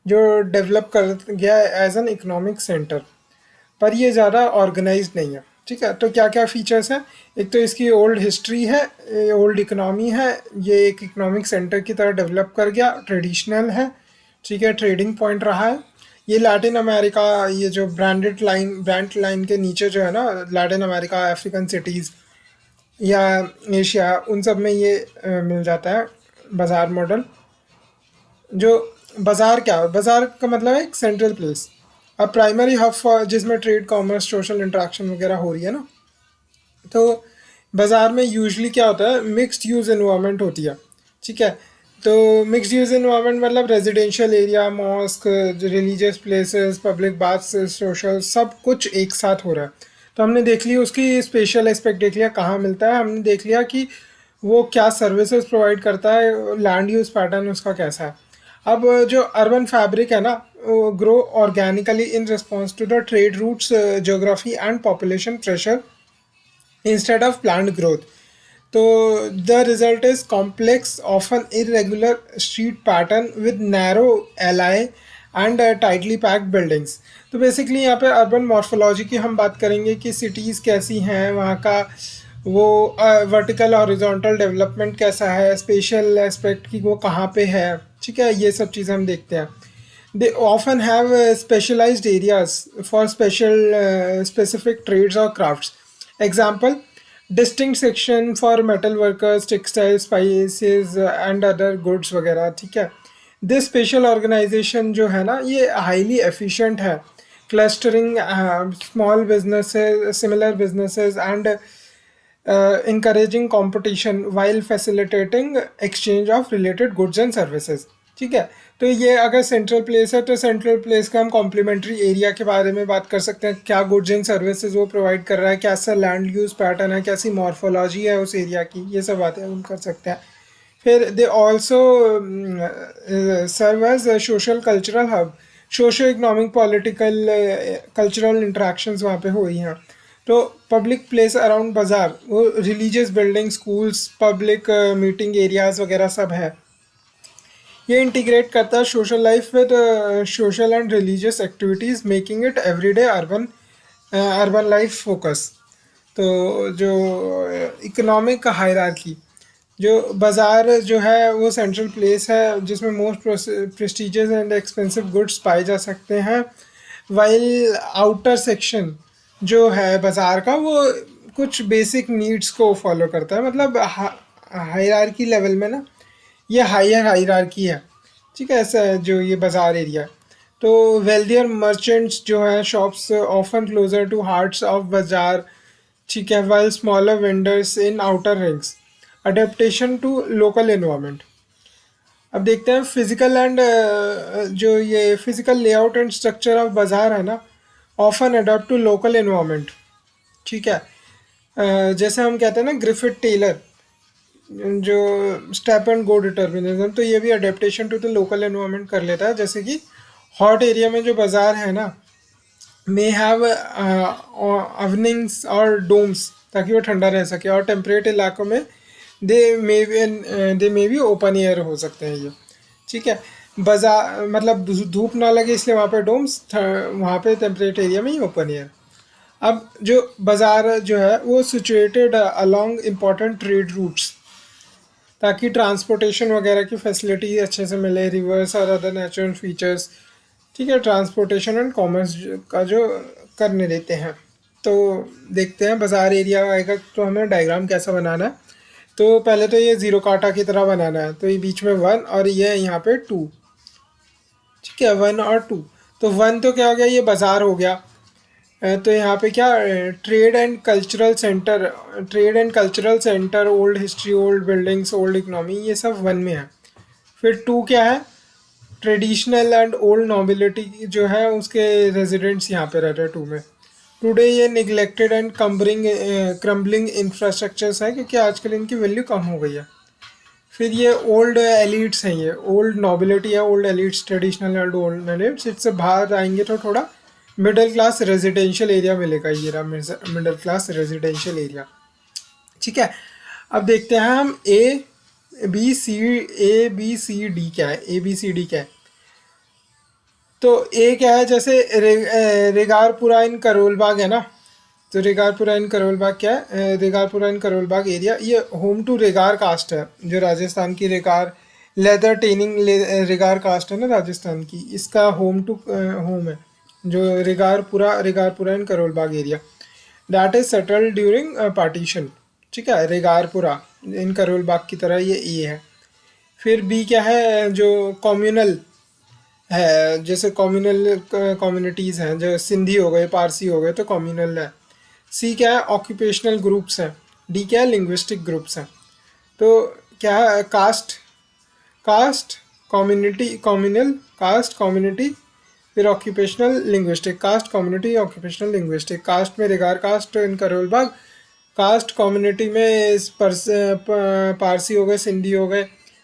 जो डेवलप कर गया एज एन इकोनॉमिक सेंटर, पर ये ज़्यादा ऑर्गेनाइज्ड नहीं है, ठीक है। तो क्या क्या फीचर्स हैं? एक तो इसकी ओल्ड हिस्ट्री है, ओल्ड इकोनॉमी है, ये एक इकोनॉमिक सेंटर की तरह डेवलप कर गया, ट्रेडिशनल है, ठीक है, ट्रेडिंग पॉइंट रहा है। ये लैटिन अमेरिका, ये जो ब्रांड लाइन के नीचे जो है ना, लैटिन अमेरिका, अफ्रीकन सिटीज़ या एशिया, उन सब में ये मिल जाता है बाज़ार मॉडल। जो बाज़ार क्या है? बाज़ार का मतलब है एक सेंट्रल प्लेस, अब प्राइमरी हब जिसमें ट्रेड, कॉमर्स, सोशल इंटरेक्शन वगैरह हो रही है ना। तो बाज़ार में यूजली क्या होता है, मिक्स्ड यूज़ इन्वायरमेंट होती है, ठीक है। तो मिक्स्ड यूज़ इन्वायरमेंट मतलब residential area, mosque, religious places, public baths, social, सब कुछ एक साथ हो रहा है। तो हमने देख लिया उसकी स्पेशल एस्पेक्ट, देख लिया कहाँ मिलता है, हमने देख लिया कि वो क्या सर्विसेज प्रोवाइड करता है, लैंड यूज़ पैटर्न उसका कैसा है। अब जो अर्बन फैब्रिक है ना, grow organically in response to the trade routes, geography and population pressure instead of planned growth. So the result is complex, often irregular street pattern with narrow alley and tightly packed buildings. तो basically यहाँ पे urban morphology की हम बात करेंगे कि cities कैसी हैं, वहाँ का वो वर्टिकल हॉरिजॉन्टल डेवलपमेंट कैसा है, स्पेशल एस्पेक्ट की वो कहाँ पे है, ठीक है, ये सब चीज़ें हम देखते हैं। They often have specialized areas for specific trades or crafts. Example, distinct section for metal workers, textiles, spices and other goods वगैरह, ठीक है। this special organization जो है ना, ये highly efficient है, clustering small businesses, similar businesses and encouraging competition while facilitating exchange of related goods and services, ठीक है। तो ये अगर सेंट्रल प्लेस है, तो सेंट्रल प्लेस का हम कॉम्प्लीमेंट्री एरिया के बारे में बात कर सकते हैं, क्या गुड्स एंड सर्विसेज वो प्रोवाइड कर रहा है, कैसा लैंड यूज पैटर्न है, कैसी मॉर्फोलॉजी है उस एरिया की, ये सब बातें हम कर सकते हैं। फिर they also serve as social cultural hub socio economic political cultural interactions वहाँ पे हुई हैं। तो पब्लिक प्लेस अराउंड बाज़ार, वो religious building, schools, public meeting areas वगैरह सब है। ये इंटीग्रेट करता है social life with social and religious activities, making it everyday urban life focus. तो जो इकोनॉमिक हायरार्की, जो बाज़ार जो है वो सेंट्रल प्लेस है जिसमें most prestigious and expensive goods पाए जा सकते हैं, वाइल आउटर सेक्शन जो है बाज़ार का वो कुछ बेसिक नीड्स को फॉलो करता है। मतलब हायरार्की लेवल में ना ये हायर हायरार्की है, ठीक है, ऐसा है जो ये बाज़ार एरिया है। तो वेल्दियर मर्चेंट्स जो हैं shops often closer to hearts of bazaar, ठीक है, while smaller vendors in outer rings. Adaptation to local environment. अब देखते हैं फिजिकल एंड जो ये physical layout and structure of bazaar है ना, often adapt to local environment, ठीक है। जैसे हम कहते हैं ना ग्रिफिथ टेलर, जो स्टेप एंड गो डिटर्मिनिज्म, तो ये भी adaptation to the local environment कर लेता है। जैसे कि हॉट एरिया में जो बाज़ार है ना मे हैव अवनिंग्स और डोम्स ताकि वो ठंडा रह सके, और टेम्परेट इलाकों में दे मे भी ओपन एयर हो सकते हैं ये, ठीक है। बाजार मतलब धूप ना लगे इसलिए वहाँ पे डोम्स, वहाँ पे टेम्परेट एरिया में ही ओपन एयर। अब जो बाज़ार जो है वो situated along important trade routes ताकि ट्रांसपोर्टेशन वगैरह की फैसिलिटी अच्छे से मिले, रिवर्स और अदर नेचुरल फीचर्स, ठीक है, ट्रांसपोर्टेशन एंड कॉमर्स का जो करने देते हैं। तो देखते हैं बाज़ार एरिया आएगा तो हमें डायग्राम कैसा बनाना है। तो पहले तो ये ज़ीरो काटा की तरह बनाना है, तो ये बीच में 1 और ये यहाँ पे 2, ठीक है, 1 और 2। तो 1 तो क्या हो गया, ये बाज़ार हो गया। तो यहाँ पे क्या trade and cultural centre, trade and cultural centre, old history, old buildings, old economy, ये सब 1 में है। फिर 2 क्या है, ट्रेडिशनल एंड ओल्ड नॉबिलिटी जो है उसके रेजिडेंट्स यहाँ पे रहते हैं 2 में। टुडे ये निगलेक्टेड एंड क्रम्बलिंग इंफ्रास्ट्रक्चर्स है क्योंकि आजकल इनकी वैल्यू कम हो गई है। फिर ये ओल्ड एलिट्स हैं, ये ओल्ड नॉबिलिटी है, old elites, traditional and old elites. इससे बाहर आएंगे तो थोड़ा मिडिल क्लास रेजिडेंशियल एरिया मिलेगा, ये रहा मिडिल क्लास रेजिडेंशियल एरिया, ठीक है। अब देखते हैं हम ए बी सी डी क्या है, ए बी सी डी क्या है। तो ए क्या है, जैसे रेगारपुरा इन करोल बाग है ना, तो रेगारपुरा इन करोल बाग क्या है, रेगारपुरा इन करोल बाग एरिया ये होम टू रेगार कास्ट है, जो राजस्थान की Regar leather tanning Regar caste है ना राजस्थान की, इसका होम है जो Regarpura in Karol Bagh area, that is settled during partition, ठीक है। रेगारपुरा इन करोल बाग की तरह ये ए है। फिर बी क्या है, जो कम्युनल है, जैसे कम्युनल कम्युनिटीज़ हैं, जो सिंधी हो गए, पारसी हो गए, तो कम्युनल है। सी क्या है, ऑक्यूपेशनल ग्रुप्स हैं। डी क्या है, लिंग्विस्टिक ग्रुप्स हैं। तो क्या है, caste caste community communal, caste community, फिर occupational linguistic, caste community occupational linguistic. Caste में Regar caste in Karol Bagh, caste community में पारसी हो गए, सिंधी हो गए।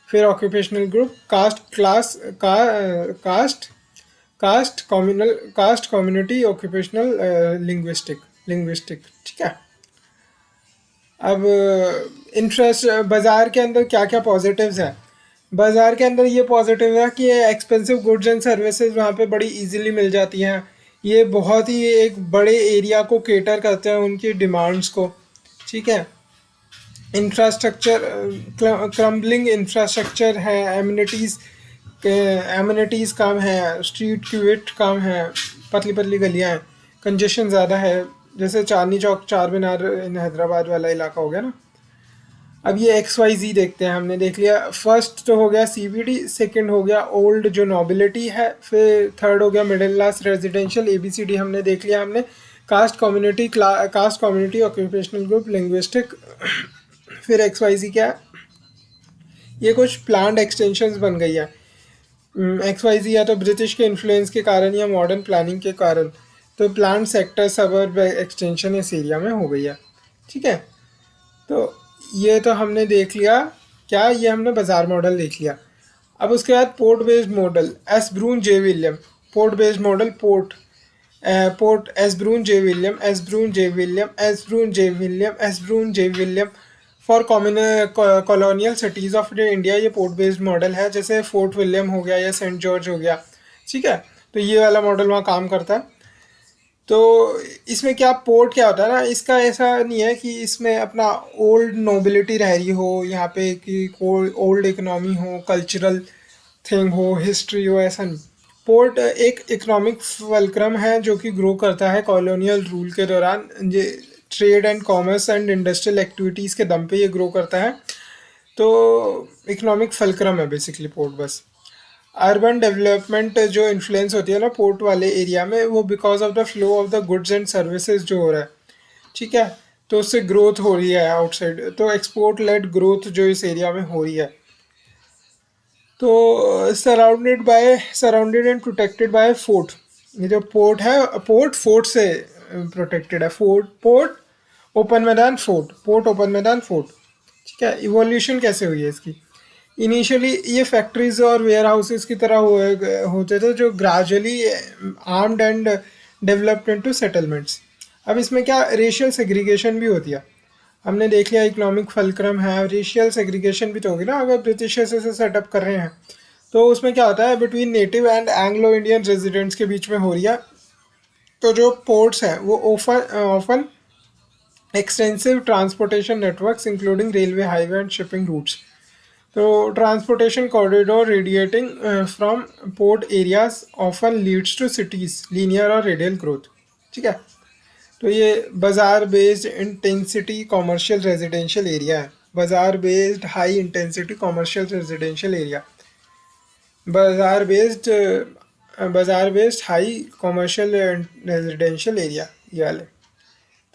फिर occupational group caste class caste communal, caste community occupational linguistic, ठीक है। अब इंटरेस्ट बाज़ार के अंदर क्या क्या पॉजिटिव्स है, बाज़ार के अंदर ये पॉजिटिव है कि एक्सपेंसिव गुड्स एंड सर्विसेज वहाँ पे बड़ी इजीली मिल जाती हैं। ये बहुत ही एक बड़े एरिया को केटर करते हैं, उनकी डिमांड्स को, ठीक है। इंफ्रास्ट्रक्चर क्रम्बलिंग इंफ्रास्ट्रक्चर है, एमिनिटीज़ कम है, स्ट्रीट क्यूट कम है, पतली पतली गलियाँ हैं, कंजेशन ज़्यादा है, जैसे चांदनी चौक, चार मीनार इन हैदराबाद वाला इलाका हो गया ना। अब ये XYZ देखते हैं, हमने देख लिया। फर्स्ट तो हो गया CBD, सेकंड हो गया ओल्ड जो नॉबिलिटी है, फिर थर्ड हो गया मिडिल क्लास रेजिडेंशियल, ABCD हमने देख लिया। हमने cast community occupational group linguistic, फिर XYZ क्या है, ये कुछ प्लान्ड एक्सटेंशंस बन गई है। XYZ या तो ब्रिटिश के इन्फ्लुएंस के कारण या मॉडर्न प्लानिंग के कारण, तो प्लान सेक्टर सबर्ब एक्सटेंशन इस एरिया में हो गई है, ठीक है। तो ये तो हमने देख लिया क्या, ये हमने बाज़ार मॉडल देख लिया। अब उसके बाद port based model, S Brunn J William. Port based model, port S Brunn J William, S Brunn J William, S Brunn J William, S Brunn J William for colonial cities of India. ये पोर्ट बेस्ड मॉडल है, जैसे fort William हो गया या Saint George हो गया, ठीक है। तो ये वाला मॉडल वहाँ काम करता है। तो इसमें क्या पोर्ट क्या होता है ना, इसका ऐसा नहीं है कि इसमें अपना ओल्ड नोबिलिटी रह रही हो यहाँ पे, कि कोई ओल्ड इकोनॉमी हो, कल्चरल थिंग हो, हिस्ट्री हो, ऐसा नहीं। पोर्ट एक इकोनॉमिक फल्क्रम है जो कि ग्रो करता है कॉलोनियल रूल के दौरान। ये trade and commerce and industrial activities के दम पे ये ग्रो करता है। तो इकोनॉमिक फल्क्रम है बेसिकली पोर्ट बस। अर्बन डेवलपमेंट जो इन्फ्लुएंस होती है ना पोर्ट वाले एरिया में, वो because of the flow of the goods and services जो हो रहा है, ठीक है। तो उससे ग्रोथ हो रही है आउटसाइड, तो एक्सपोर्ट लेड ग्रोथ जो इस एरिया में हो रही है। तो surrounded and protected by fort. ये जो पोर्ट है, फोर्ट से प्रोटेक्टेड है। पोर्ट ओपन मैदान, पोर्ट ओपन मैदान, ठीक है। इवोल्यूशन कैसे हुई है इसकी? इनिशियली ये फैक्ट्रीज और वेयर हाउसेज की तरह होते थे, जो gradually armed and developed into settlements. अब इसमें क्या रेशियल सेग्रीगेशन भी होती है, हमने देख लिया। इकोनॉमिक फल्क्रम है, रेशियल सेग्रीगेशन भी तो होगी ना अगर ब्रिटिशर्स ऐसे सेटअप कर रहे हैं। तो उसमें क्या होता है, between native and Anglo Indian residents के बीच में हो रही है। तो जो पोर्ट्स हैं वो often extensive transportation networks including railway, highway and shipping routes. तो transportation corridor radiating from port areas often leads to cities linear और रेडियल ग्रोथ, ठीक है। तो ये bazaar based intensity commercial residential area है। Bazaar based high intensity commercial residential area, bazaar based high commercial residential area, ये वाले।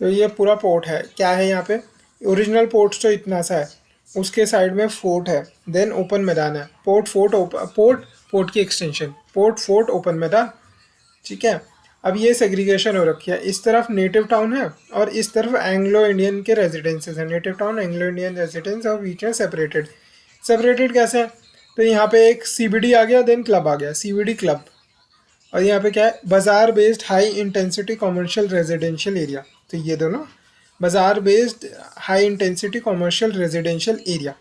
तो ये पूरा पोर्ट है। क्या है यहाँ पे? ओरिजिनल पोर्ट तो इतना सा है, उसके साइड में फोर्ट है, देन ओपन मैदान है। पोर्ट की एक्सटेंशन, फोर्ट ओपन मैदान, ठीक है। अब ये सेग्रीगेशन हो रखी है, इस तरफ नेटिव टाउन है और इस तरफ एंग्लो इंडियन के रेजिडेंसेज हैं। Native town, Anglo Indian residence और बीच में सेपरेटेड कैसे है? तो यहाँ पे एक सीबीडी आ गया, देन क्लब आ गया, सीबीडी क्लब। और यहाँ पे क्या है? बाजार based high intensity commercial residential area. तो ये दोनों बाजार based high intensity commercial residential area,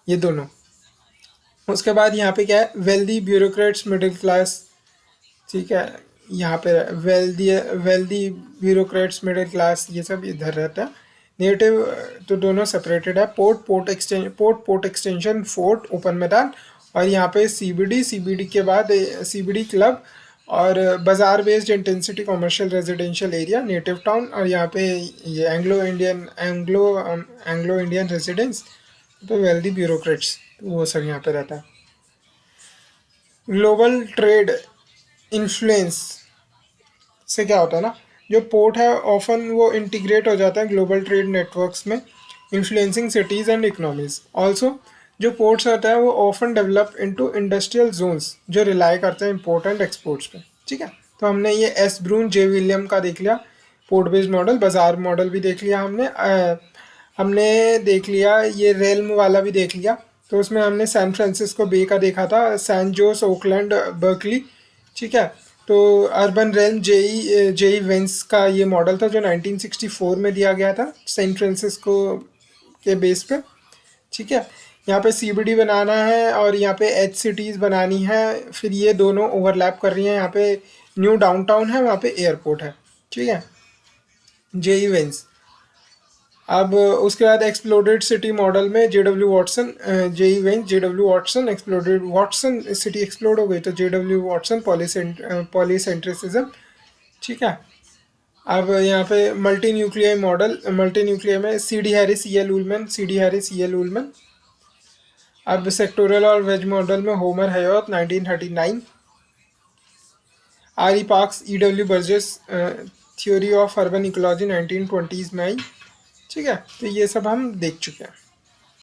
ये दोनों। उसके बाद यहाँ पे क्या है? वेल्दी ब्यूरोक्रेट्स मिडिल क्लास, ठीक है। यहाँ पे वेल्दी ब्यूरोक्रेट्स मिडिल क्लास, ये सब इधर रहता है। नेटिव तो दोनों सेपरेटेड है। पोर्ट एक्सटेंशन, फोर्ट ओपन मैदान, और यहाँ पे सीबीडी के बाद सीबीडी क्लब, और बाजार based intensity commercial residential area native town, और यहाँ पे ये एंग्लो इंडियन रेजिडेंस, तो वेल्दी ब्यूरोक्रेट्स, तो वो सब यहाँ पे रहता है। ग्लोबल ट्रेड इन्फ्लुएंस से क्या होता है ना, जो पोर्ट है ऑफन वो इंटीग्रेट हो जाता है ग्लोबल ट्रेड नेटवर्क्स में, influencing cities and economies. Also जो पोर्ट्स होता है वो often develop into industrial zones जो रिलाई करते हैं इम्पोर्ट एंड एक्सपोर्ट्स पे, ठीक है। तो हमने ये एसब्रून जे विलियम का देख लिया पोर्ट बेस्ड मॉडल, बाजार मॉडल भी देख लिया हमने देख लिया ये रेल्म वाला भी देख लिया। तो उसमें हमने सैन फ्रांसिस्को बे का देखा था, सैन जोस, ओकलैंड, बर्कली, ठीक है। तो अर्बन रेल्म जेई वेंस का ये मॉडल था जो 1964 में दिया गया था सैन फ्रांसिस्को के बेस पे, ठीक है। यहाँ पे सीबीडी बनाना है और यहाँ पे एच सिटीज़ बनानी है, फिर ये दोनों ओवरलैप कर रही हैं। यहाँ पे न्यू डाउनटाउन है, वहाँ पे एयरपोर्ट है, ठीक है, जेई वेंस। अब उसके बाद एक्सप्लोडेड सिटी मॉडल में J W Watson, J E Vance, J W Watson, exploded Watson, city explode हो गई तो जेडब्ल्यू वाटसन, पॉलीसेंट्रिसिज्म, ठीक है। अब यहाँ पे multi nuclear model, multi nuclear में C D Harris, E L Ullman. अब सेक्टोरल और वेज मॉडल में Homer Hoyt 1939, R E Parks, E W Burgess, theory of urban ecology 1920s में आई, ठीक है। तो ये सब हम देख चुके हैं।